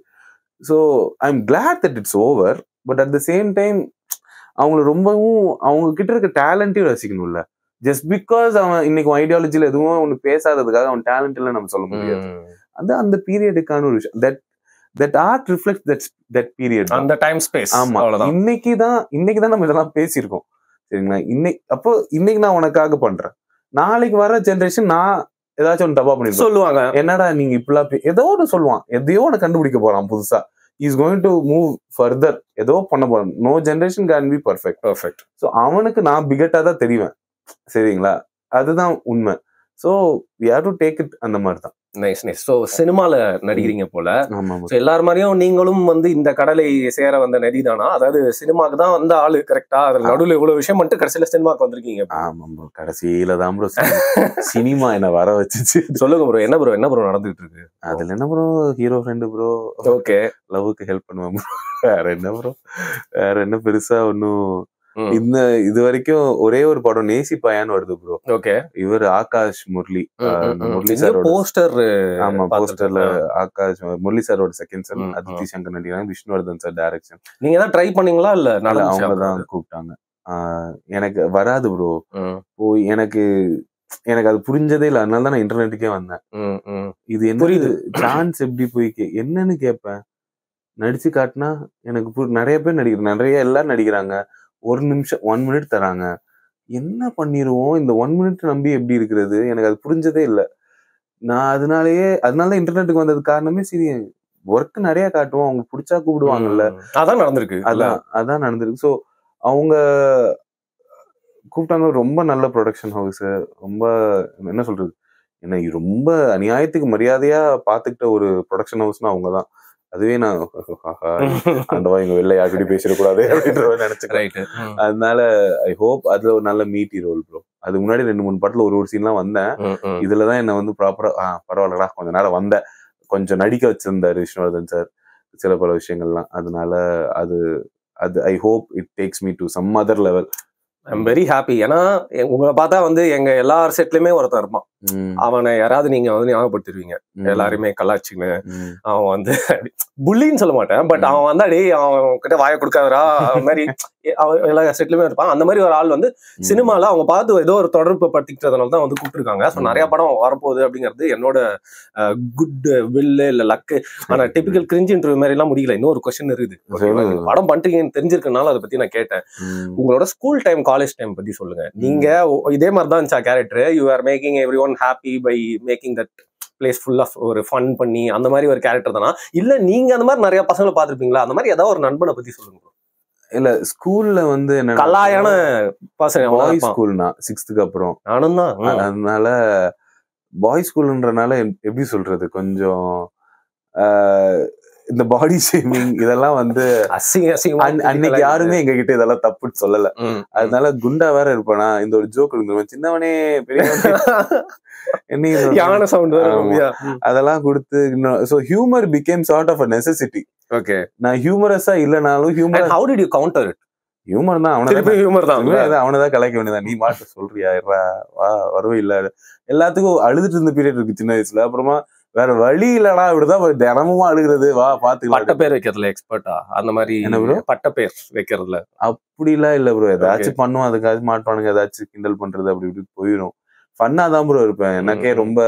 So I am glad that it's over. But at the same time அவங்கள ரொம்பவும் அவங்க கிட்ட இருக்க டேலண்ட்டையும் ரசிக்கணும்ல. ஜஸ்ட் பிகாஸ் அவன் இன்னைக்கு ஐடியாலஜில எதுவும் ஒண்ணு பேசாததுக்காக அவன் டேலண்ட் இல்ல நம்ம சொல்ல முடியாது. அது அந்த பீரியடுக்கான ஒரு விஷயம். That art reflects that period. அந்த டைம் ஸ்பேஸ். ஆமா, இன்னைக்கு தான் நம்ம இதெல்லாம் பேசியிருக்கோம். சரிங்களா? இன்னைக்கு நான் உனக்காக பண்றேன். நாளைக்கு வர ஜெனரேஷன் நான் ஏதாச்சும் ஒன்று தப்பா பண்ணிருக்கேன் சொல்லுவாங்க. என்னடா நீங்க இப்பெல்லாம் ஏதோ ஒன்று சொல்லுவான், எதையோ ஒன்று கண்டுபிடிக்க போறான் புதுசா. Is going to move further, ஏதோ பண்ண போறான். No generation can be perfect. So அவனுக்கு நான் பிகட்டா தான் தெரிவேன். சரிங்களா? அதுதான் உண்மை. So we have to take it அந்த மாதிரி தான். நைஸ். ஸோ சினிமால நடிக்கிறீங்க போல. ஆமா. எல்லார் மாதிரியும் நீங்களும் வந்து இந்த கடலை சேர வந்த நதி தானா? அதாவது சினிமாக்கு தான் வந்த ஆளு கரெக்டா? அதுல நடுவில் இவ்வளவு விஷயம் மட்டும் கடைசியில சினிமாக்கு வந்திருக்கீங்க. ஆமா ப்ரோ, கடைசியில தான் ப்ரோ சினிமா என்ன வர வச்சுச்சு. சொல்லுங்க ப்ரோ, என்ன ப்ரோ நடந்துட்டு இருக்கு? அதுல என்ன bro, hero friend bro. Okay, லவ்வுக்கு ஹெல்ப் பண்ணுவேன் ப்ரோ. வேற என்ன ப்ரோ, வேற என்ன பெருசா ஒன்னும். இது வரைக்கும் ஒரே ஒரு படம் நேசி பயான்னு வருது ப்ரோ. ஓகே, இவர் ஆகாஷ் முரளி சார் போஸ்டர். ஆமா, போஸ்டர்ல ஆகாஷ் முரளி சாரோட செகண்ட் சன் அதித்தி சங்கர் நடிக்கிறாங்க. Vishnuvardhan sir direction. நீங்க தான் ட்ரை பண்ணீங்களா? இல்ல அவங்க தான் கூப்பிட்டாங்க. எனக்கு வராது ப்ரோ. எனக்கு அது புரிஞ்சதே இல்லை. அதனால தான் நான் இன்டர்நெட்டுக்கே வந்தேன். இது என்ன சான்ஸ் எப்படி போய் என்னன்னு கேட்பேன். நடிச்சு காட்டினா எனக்கு நிறைய பேர் எல்லாரும் நடிக்கிறாங்க. 1 நிமிஷம் 1 மினிட் தராங்க. என்ன பண்ணிருவோம் இந்த 1 மினிட் நம்பி எப்படி இருக்கிறது? எனக்கு அது புரிஞ்சதே இல்லை. நான் அதனால இன்டர்நெட்டுக்கு வந்தது காரணமே சரி, ஒர்க் நிறைய காட்டுவோம், அவங்க பிடிச்சா கூப்பிடுவாங்கல்ல. அதான் நடந்திருக்கு. அதான் நடந்திருக்கு. ஸோ அவங்க கூப்பிட்டாங்க. ரொம்ப நல்ல ப்ரொடக்ஷன் ஹவுஸ். ரொம்ப என்ன சொல்றது, என்ன ரொம்ப அநியாயத்துக்கு மரியாதையா பாத்துக்கிட்ட ஒரு ப்ரொடக்ஷன் ஹவுஸ்னா அவங்கதான். அதுவே நான் ஆண்டவா இங்க வெளில யார்கிட்டயும் பேசிடக்கூடாது அப்படின்ற நினைச்சுக்கிறேன். அதனால ஐ ஹோப் அதுல ஒரு நல்ல மீட்டி ரோல் ப்ரோ. அது முன்னாடி 2-3 படத்துல ஒரு சீன்லாம் வந்தேன். இதுலதான் என்ன வந்து ப்ராப்பரா பரவாயில்லடா கொஞ்ச நேரம் வந்தேன், கொஞ்சம் நடிக்க வச்சிருந்தாரு விஷ்ணுவர்தன் சார் சில பல விஷயங்கள்லாம். அதனால அது I hope it takes me to some other level. I'm very happy. ஏன்னா உங்களை பார்த்தா வந்து எங்க எல்லார் செட்லயுமே ஒருத்தன் இருப்பான். அவனை யாராவது நீங்க வந்து ஞாபகப்படுத்திருவீங்க. எல்லாருமே கலாச்சின்னு அவன் வந்து புள்ளின்னு சொல்ல மாட்டேன், பட் அவன் வந்து அடி அவன் கிட்ட வாயை கொடுக்காதரா அவன் மாதிரி எல்லா செட்லயுமே இருப்பான். அந்த மாதிரி ஒரு ஆள் வந்து சினிமால அவங்க பார்த்து ஏதோ ஒரு தொடர்பு படுத்திக்கிறதுனால தான் வந்து கூப்பிட்டுருக்காங்க. ஸோ நிறைய படம் வரப்போகுது அப்படிங்கிறது என்னோட குட் வில்லு இல்ல லக்கு. ஆனா டிபிக்கல் கிரிஞ்ச் இன்டர்வியூ மாதிரி எல்லாம் முடியல. இன்னொரு கொஸ்டின் இருக்குது. படம் பண்றீங்கன்னு தெரிஞ்சிருக்கனால அதை பத்தி நான் கேட்டேன். உங்களோட ஸ்கூல் டைம் காலேஜ் டைம் பத்தி சொல்லுங்க. நீங்க இதே மாதிரி தான் இருந்துச்சா character? You are making everyone happy by making that place full of ஒரு ஃபன் பண்ணி அந்த மாதிரி ஒரு கேரக்டர் தானா? இல்ல நீங்க அந்த மாதிரி நிறைய பசங்களை பார்த்துருப்பீங்களா? அந்த மாதிரி ஏதாவது ஒரு நண்பனை பத்தி சொல்லுங்க. இல்ல ஸ்கூல்ல வந்து என்ன கலாயான பசங்க. பாய் ஸ்கூல்னா 6th அப்புறம் நானும் தான். அதனால பாய் ஸ்கூல்ன்றனால எப்படி சொல்றது, கொஞ்சம் இந்த பாடி ஷேமிங் இதெல்லாம் வந்து அன்னைக்கு யாருமே எங்க கிட்ட இதெல்லாம் தப்புன்னு சொல்லல. அதனால குண்டா வேற இருப்பானா, இந்த ஒரு ஜோக் இருந்துருவேன், சின்னவனே பெரிய அதெல்லாம் கொடுத்து. So humour became sort of a necessity. Okay, நான் ஹியூமரஸா இல்லனாலும் humour how did you counter it? Humour தான். அவனதான் கலாய்க்க வேண்டியதான். நீ மாட்ட சொல்றியா வா வரவே இல்ல. எல்லாத்துக்கும் அழுதுட்டு இருந்த பீரியட் இருக்கு சின்ன வயசுல. அப்புறமா வேற வழி இல்லடா, இப்படிதான் தினமும் அழுகிறது, வா பாத்துக்கலாம். பட்ட பேர் வைக்கிறதுல எக்ஸ்பர்ட்டா? அந்த மாதிரி என்ன ப்ரோ பட்ட பேர் வைக்கிறதுல? அப்படிலாம் இல்ல ப்ரோ. ஏதாச்சும் பண்ணுவோம், அதுக்காச்சும் மாட்டுவானுங்க, ஏதாச்சும் கிண்டல் பண்றது அப்படி இப்படி போயிடும். ஃபன்னா தான் ப்ரோ இருப்பேன். எனக்கே ரொம்ப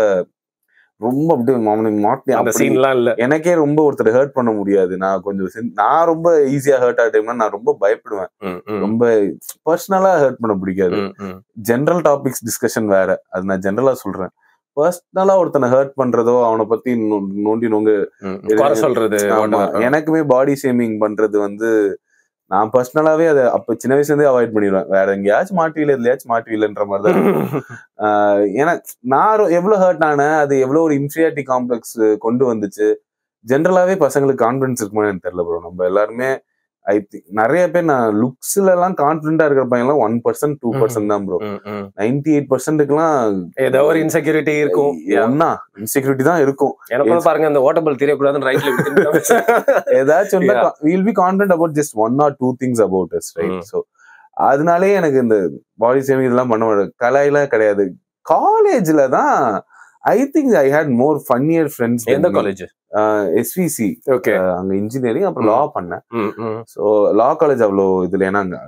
அப்படியே மாட்டேன். எனக்கே ரொம்ப ஒருத்தர் ஹர்ட் பண்ண முடியாது. நான் ரொம்ப ஈஸியா ஹர்ட் ஆகிட்டேன்னா நான் ரொம்ப பயப்படுவேன். ரொம்ப பர்சனலா ஹர்ட் பண்ண பிடிக்காது. ஜெனரல் டாபிக்ஸ் டிஸ்கஷன் வேற, அது நான் ஜெனரலா சொல்றேன். பர்சனலா ஒருத்தனை ஹர்ட் பண்றதோ அவனை பத்தி நோண்டி நோங்க சொல்றது, எனக்குமே பாடி ஷேமிங் பண்றது வந்து நான் பர்சனலாவே அதை அப்ப சின்ன வயசுல இருந்தே அவாய்ட் பண்ணிடுவேன். வேற எங்கேயாச்சும் மாட்டுவில்லை, எதுலயாச்சும் மாட்டுவில்லைன்ற மாதிரிதான். ஏன்னா நான் எவ்வளவு ஹர்ட் ஆனேன், அது எவ்வளவு ஒரு இன்ஃபீரியாரிட்டி காம்ப்ளெக்ஸ் கொண்டு வந்துச்சு. ஜென்ரலாவே பசங்களுக்கு கான்பிடன்ஸ் இருக்குமா எனக்கு தெரியல ப்ரோ. நம்ம எல்லாருமே ஐ திங்க் நிறைய பேர் நான் லுக்ஸ்ல எல்லாம் கான்பிடண்டா இருக்கிற பையன் 1% 2% தான் ப்ரோ. 98%க்குலாம் ஏதோ ஒரு இன்செக்யூரிட்டி இருக்கும். இன்செக்யூரிட்டி தான் இருக்கும். எனக்கு பாருங்க, அந்த ஓட்டபிள் தெரியக்கூடாதுன்னு ரைட்ல ஏதாச்சும் will be confident about just 1 or 2 things about us, right? So அதனாலே எனக்கு இந்த பாடி ஷேமிங் இதெல்லாம் பண்ண முடியாது. கலாயெல்லாம் கிடையாது. காலேஜ்ல தான் I think I had more funnier friends. எந்த காலேஜ்? எஸ்விசி. ஓகே. அங்க இன்ஜினியரிங், அப்புறம் லா பண்ணேன். ஸோ லா காலேஜ் அவ்வளோ இதுல, ஏன்னா அங்க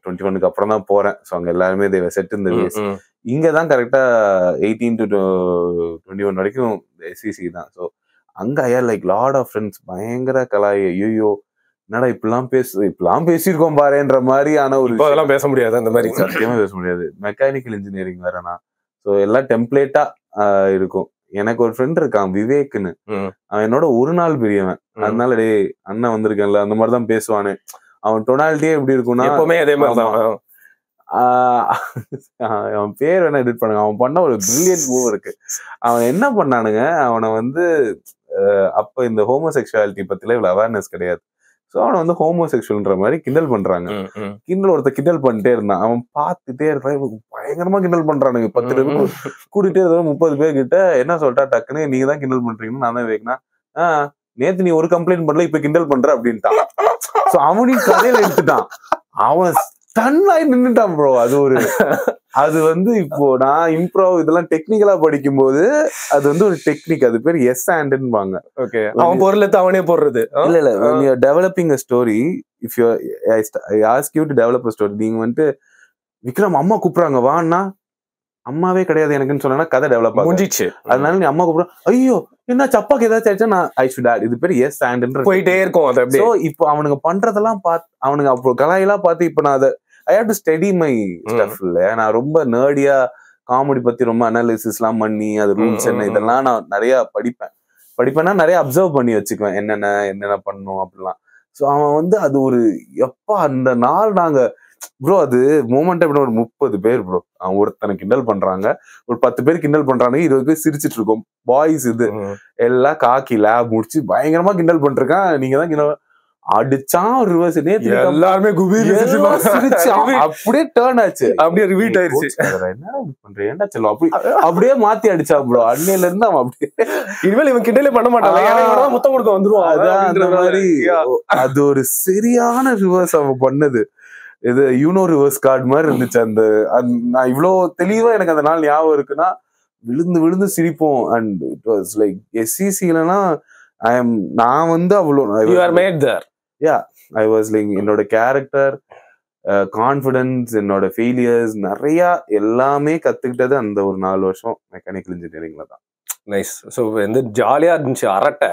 21க்கு அப்புறம் தான் போறேன். ஸோ அங்க எல்லாருமே செட் இந்த வேஸ். இங்க தான் கரெக்டா 18 to 21 வரைக்கும் எஸ்விசி தான். ஸோ அங்க I had like lot of friends. பயங்கர கலாய். ஐயோ என்னடா இப்பெல்லாம் பேசியிருக்கோம் பாருன்ற மாதிரியான ஒரு அதெல்லாம் பேச முடியாது. அந்த மாதிரி சத்தியமா பேச முடியாது. Mechanical engineering வேறனா. ஸோ எல்லாம் டெம்ப்ளேட்டா இருக்கும். எனக்கு ஒரு ஃப்ரெண்ட் இருக்கான் விவேக்னு. அவன் என்னோட ஒரு நாள் பெரியவன். அதனால டே அண்ணன் வந்திருக்கேன்ல அந்த மாதிரிதான் பேசுவானே. அவன் டொனாலிட்டியே எப்படி இருக்கும்னா எப்பவுமே அதே மாதிரிதான். அவன் பேர் வேணா எடிட் பண்ணுங்க. அவன் பண்ண ஒரு பிரில்லியன்ட் மூவ் இருக்கு. அவன் என்ன பண்ணானுங்க, அவனை அப்ப இந்த ஹோமோசெக்சுவாலிட்டி பத்தில இவ்வளவு அவேர்னஸ் கிடையாது. ஸோ அவனை ஹோமோசெக்சுவல்ன்ற மாதிரி கிண்டல் பண்றாங்க. ஒருத்தர் கிண்டல் பண்ணிட்டே இருந்தான். அவன் பார்த்துட்டே இருக்கான். பயங்கரமா கிண்டல் பண்றானுங்க. 10 பேர் கூட்டிட்டே இருந்த 30 பேர் கிட்ட என்ன சொல்லிட்டா டக்குன்னு, நீங்க தான் கிண்டல் பண்றீங்கன்னு நான் தான் வைக்கனா, நேத்து நீ ஒரு கம்ப்ளைண்ட் பண்ணல, இப்ப கிண்டல் பண்ற அப்படின்ட்டான். ஸோ அவனையும் கதையில எடுத்துட்டான். அவன் ஸ்டன்னாய் நின்னுட்டான் ப்ரோ. அது இப்போ நான் இம்ப்ரோவ் இதெல்லாம் டெக்னிக்கலா படிக்கும் போது அது ஒரு டெக்னிக். அது பேர் எஸ் ஆண்ட்ன்பாங்க. ஓகே. அவன் பொருள் அவனே போடுறது. இல்ல when you are developing a story, if you I ask you to develop a story, நீங்க விக்ரம் அம்மா கூப்பிடுறாங்க வான்னா, அம்மாவே கிடையாது எனக்குன்னு சொன்னா கதை டெவலப் ஆகிடுச்சு. அதனால நீ அம்மா கூப்பிடுற, ஐயோ என்ன சப்பாக்கு ஏதாச்சும் ஆயிடுச்சா, நான் ஐ ஷுட் ஆட். இது பேர் எஸ் ஆண்ட்ன்ற போயிட்டே இருக்கும். ஸோ இப்போ அவனுங்க பண்றதெல்லாம் பார்த்து, அவனுங்க அப்போ கலாயெல்லாம் பார்த்து இப்போ நான் அதை I have to study my stuff. இல்ல நான் ரொம்ப நேர்டியா காமெடி பத்தி ரொம்ப அனாலிசிஸ் எல்லாம் பண்ணி அது ரூல்ஸ் என்ன இதெல்லாம் நான் நிறைய படிப்பேன்னா நிறைய அப்சர்வ் பண்ணி வச்சுக்குவேன், என்னென்ன பண்ணும் அப்படிலாம். ஸோ அவன் அது ஒரு எப்பா அந்த நாள் நாங்க ப்ரோ அது மூமெண்ட் எப்படி ஒரு 30 பேர் ப்ரோ. அவன் ஒருத்தனை கிண்டல் பண்றாங்க, ஒரு 10 பேர் கிண்டல் பண்றாங்க, 20 பேர் சிரிச்சிட்டு இருக்கோம். பாய்ஸ் எல்லாம் காக்கி லேப் முடிச்சு பயங்கரமா கிண்டல் பண்ணிருக்கான். நீங்க தான் கிண்டல் அடிச்சான் ஒரு ரிவர்ஸ். எல்லாருமே அப்படியே டர்ன் ஆச்சு, அப்படியே ரிவீட் ஆயிருச்சு. என்ன பண்றேன் என்ன சொல்லுவோம் அப்படி அப்படியே மாத்தி அடிச்சா ப்ரோ. அன்னையில இருந்து அவன் அப்படியே இனிமேல் இவன் கிண்டலே பண்ண மாட்டான், முத்தம் கொடுக்க வந்துருவான். அதான் அந்த மாதிரி அது ஒரு சரியான ரிவர்ஸ் அவன் பண்ணது. இது யூனோ ரிவர்ஸ் கார்டு மாதிரி இருந்துச்சு. நான் இவ்வளவு தெளிவா எனக்கு அந்த நாள் ஞாபகம் இருக்குன்னா விழுந்து சிரிப்போம். அண்ட் இட் வாஸ் லைக் எஸ்சிசிலனா நான் அவ்வளோ ஐ வாஸ் லைக் என்னோட கேரக்டர், கான்ஃபிடன்ஸ், என்னோட ஃபெயிலியர்ஸ் நிறைய எல்லாமே கத்துக்கிட்டது அந்த ஒரு 4 வருஷம் மெக்கானிக்கல் இன்ஜினியரிங்ல தான். நைஸ். ஸோ ஜாலியா இருந்துச்சு அரட்டை.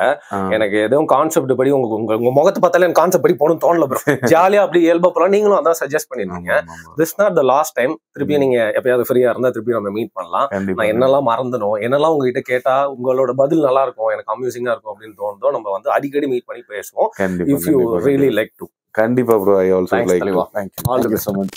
எனக்கு எதுவும் கான்செப்ட் படி உங்க முகத்தை பார்த்தாலே எனக்கு கான்செப்ட் படி போகணும்னு தோணல ப்ரோ. ஜாலியா அப்படி இயல்பா போலாம். நீங்களும் அதான் சஜஸ்ட் பண்ணிருந்தீங்க. This not the last time. திருப்பி நீங்க எப்பயாவது ஃப்ரீயா இருந்தா திருப்பி நம்ம மீட் பண்ணலாம். நான் என்னெல்லாம் மறந்தனோ, என்னெல்லாம் உங்ககிட்ட கேட்டா உங்களோட பதில் நல்லா இருக்கும், எனக்கு அம்யூசிங்கா இருக்கும் அப்படின்னு தோணுதோ நம்ம அடிக்கடி மீட் பண்ணி பேசுவோம். If you really like to. கண்டிப்பா bro. I also like to. Thank you so much.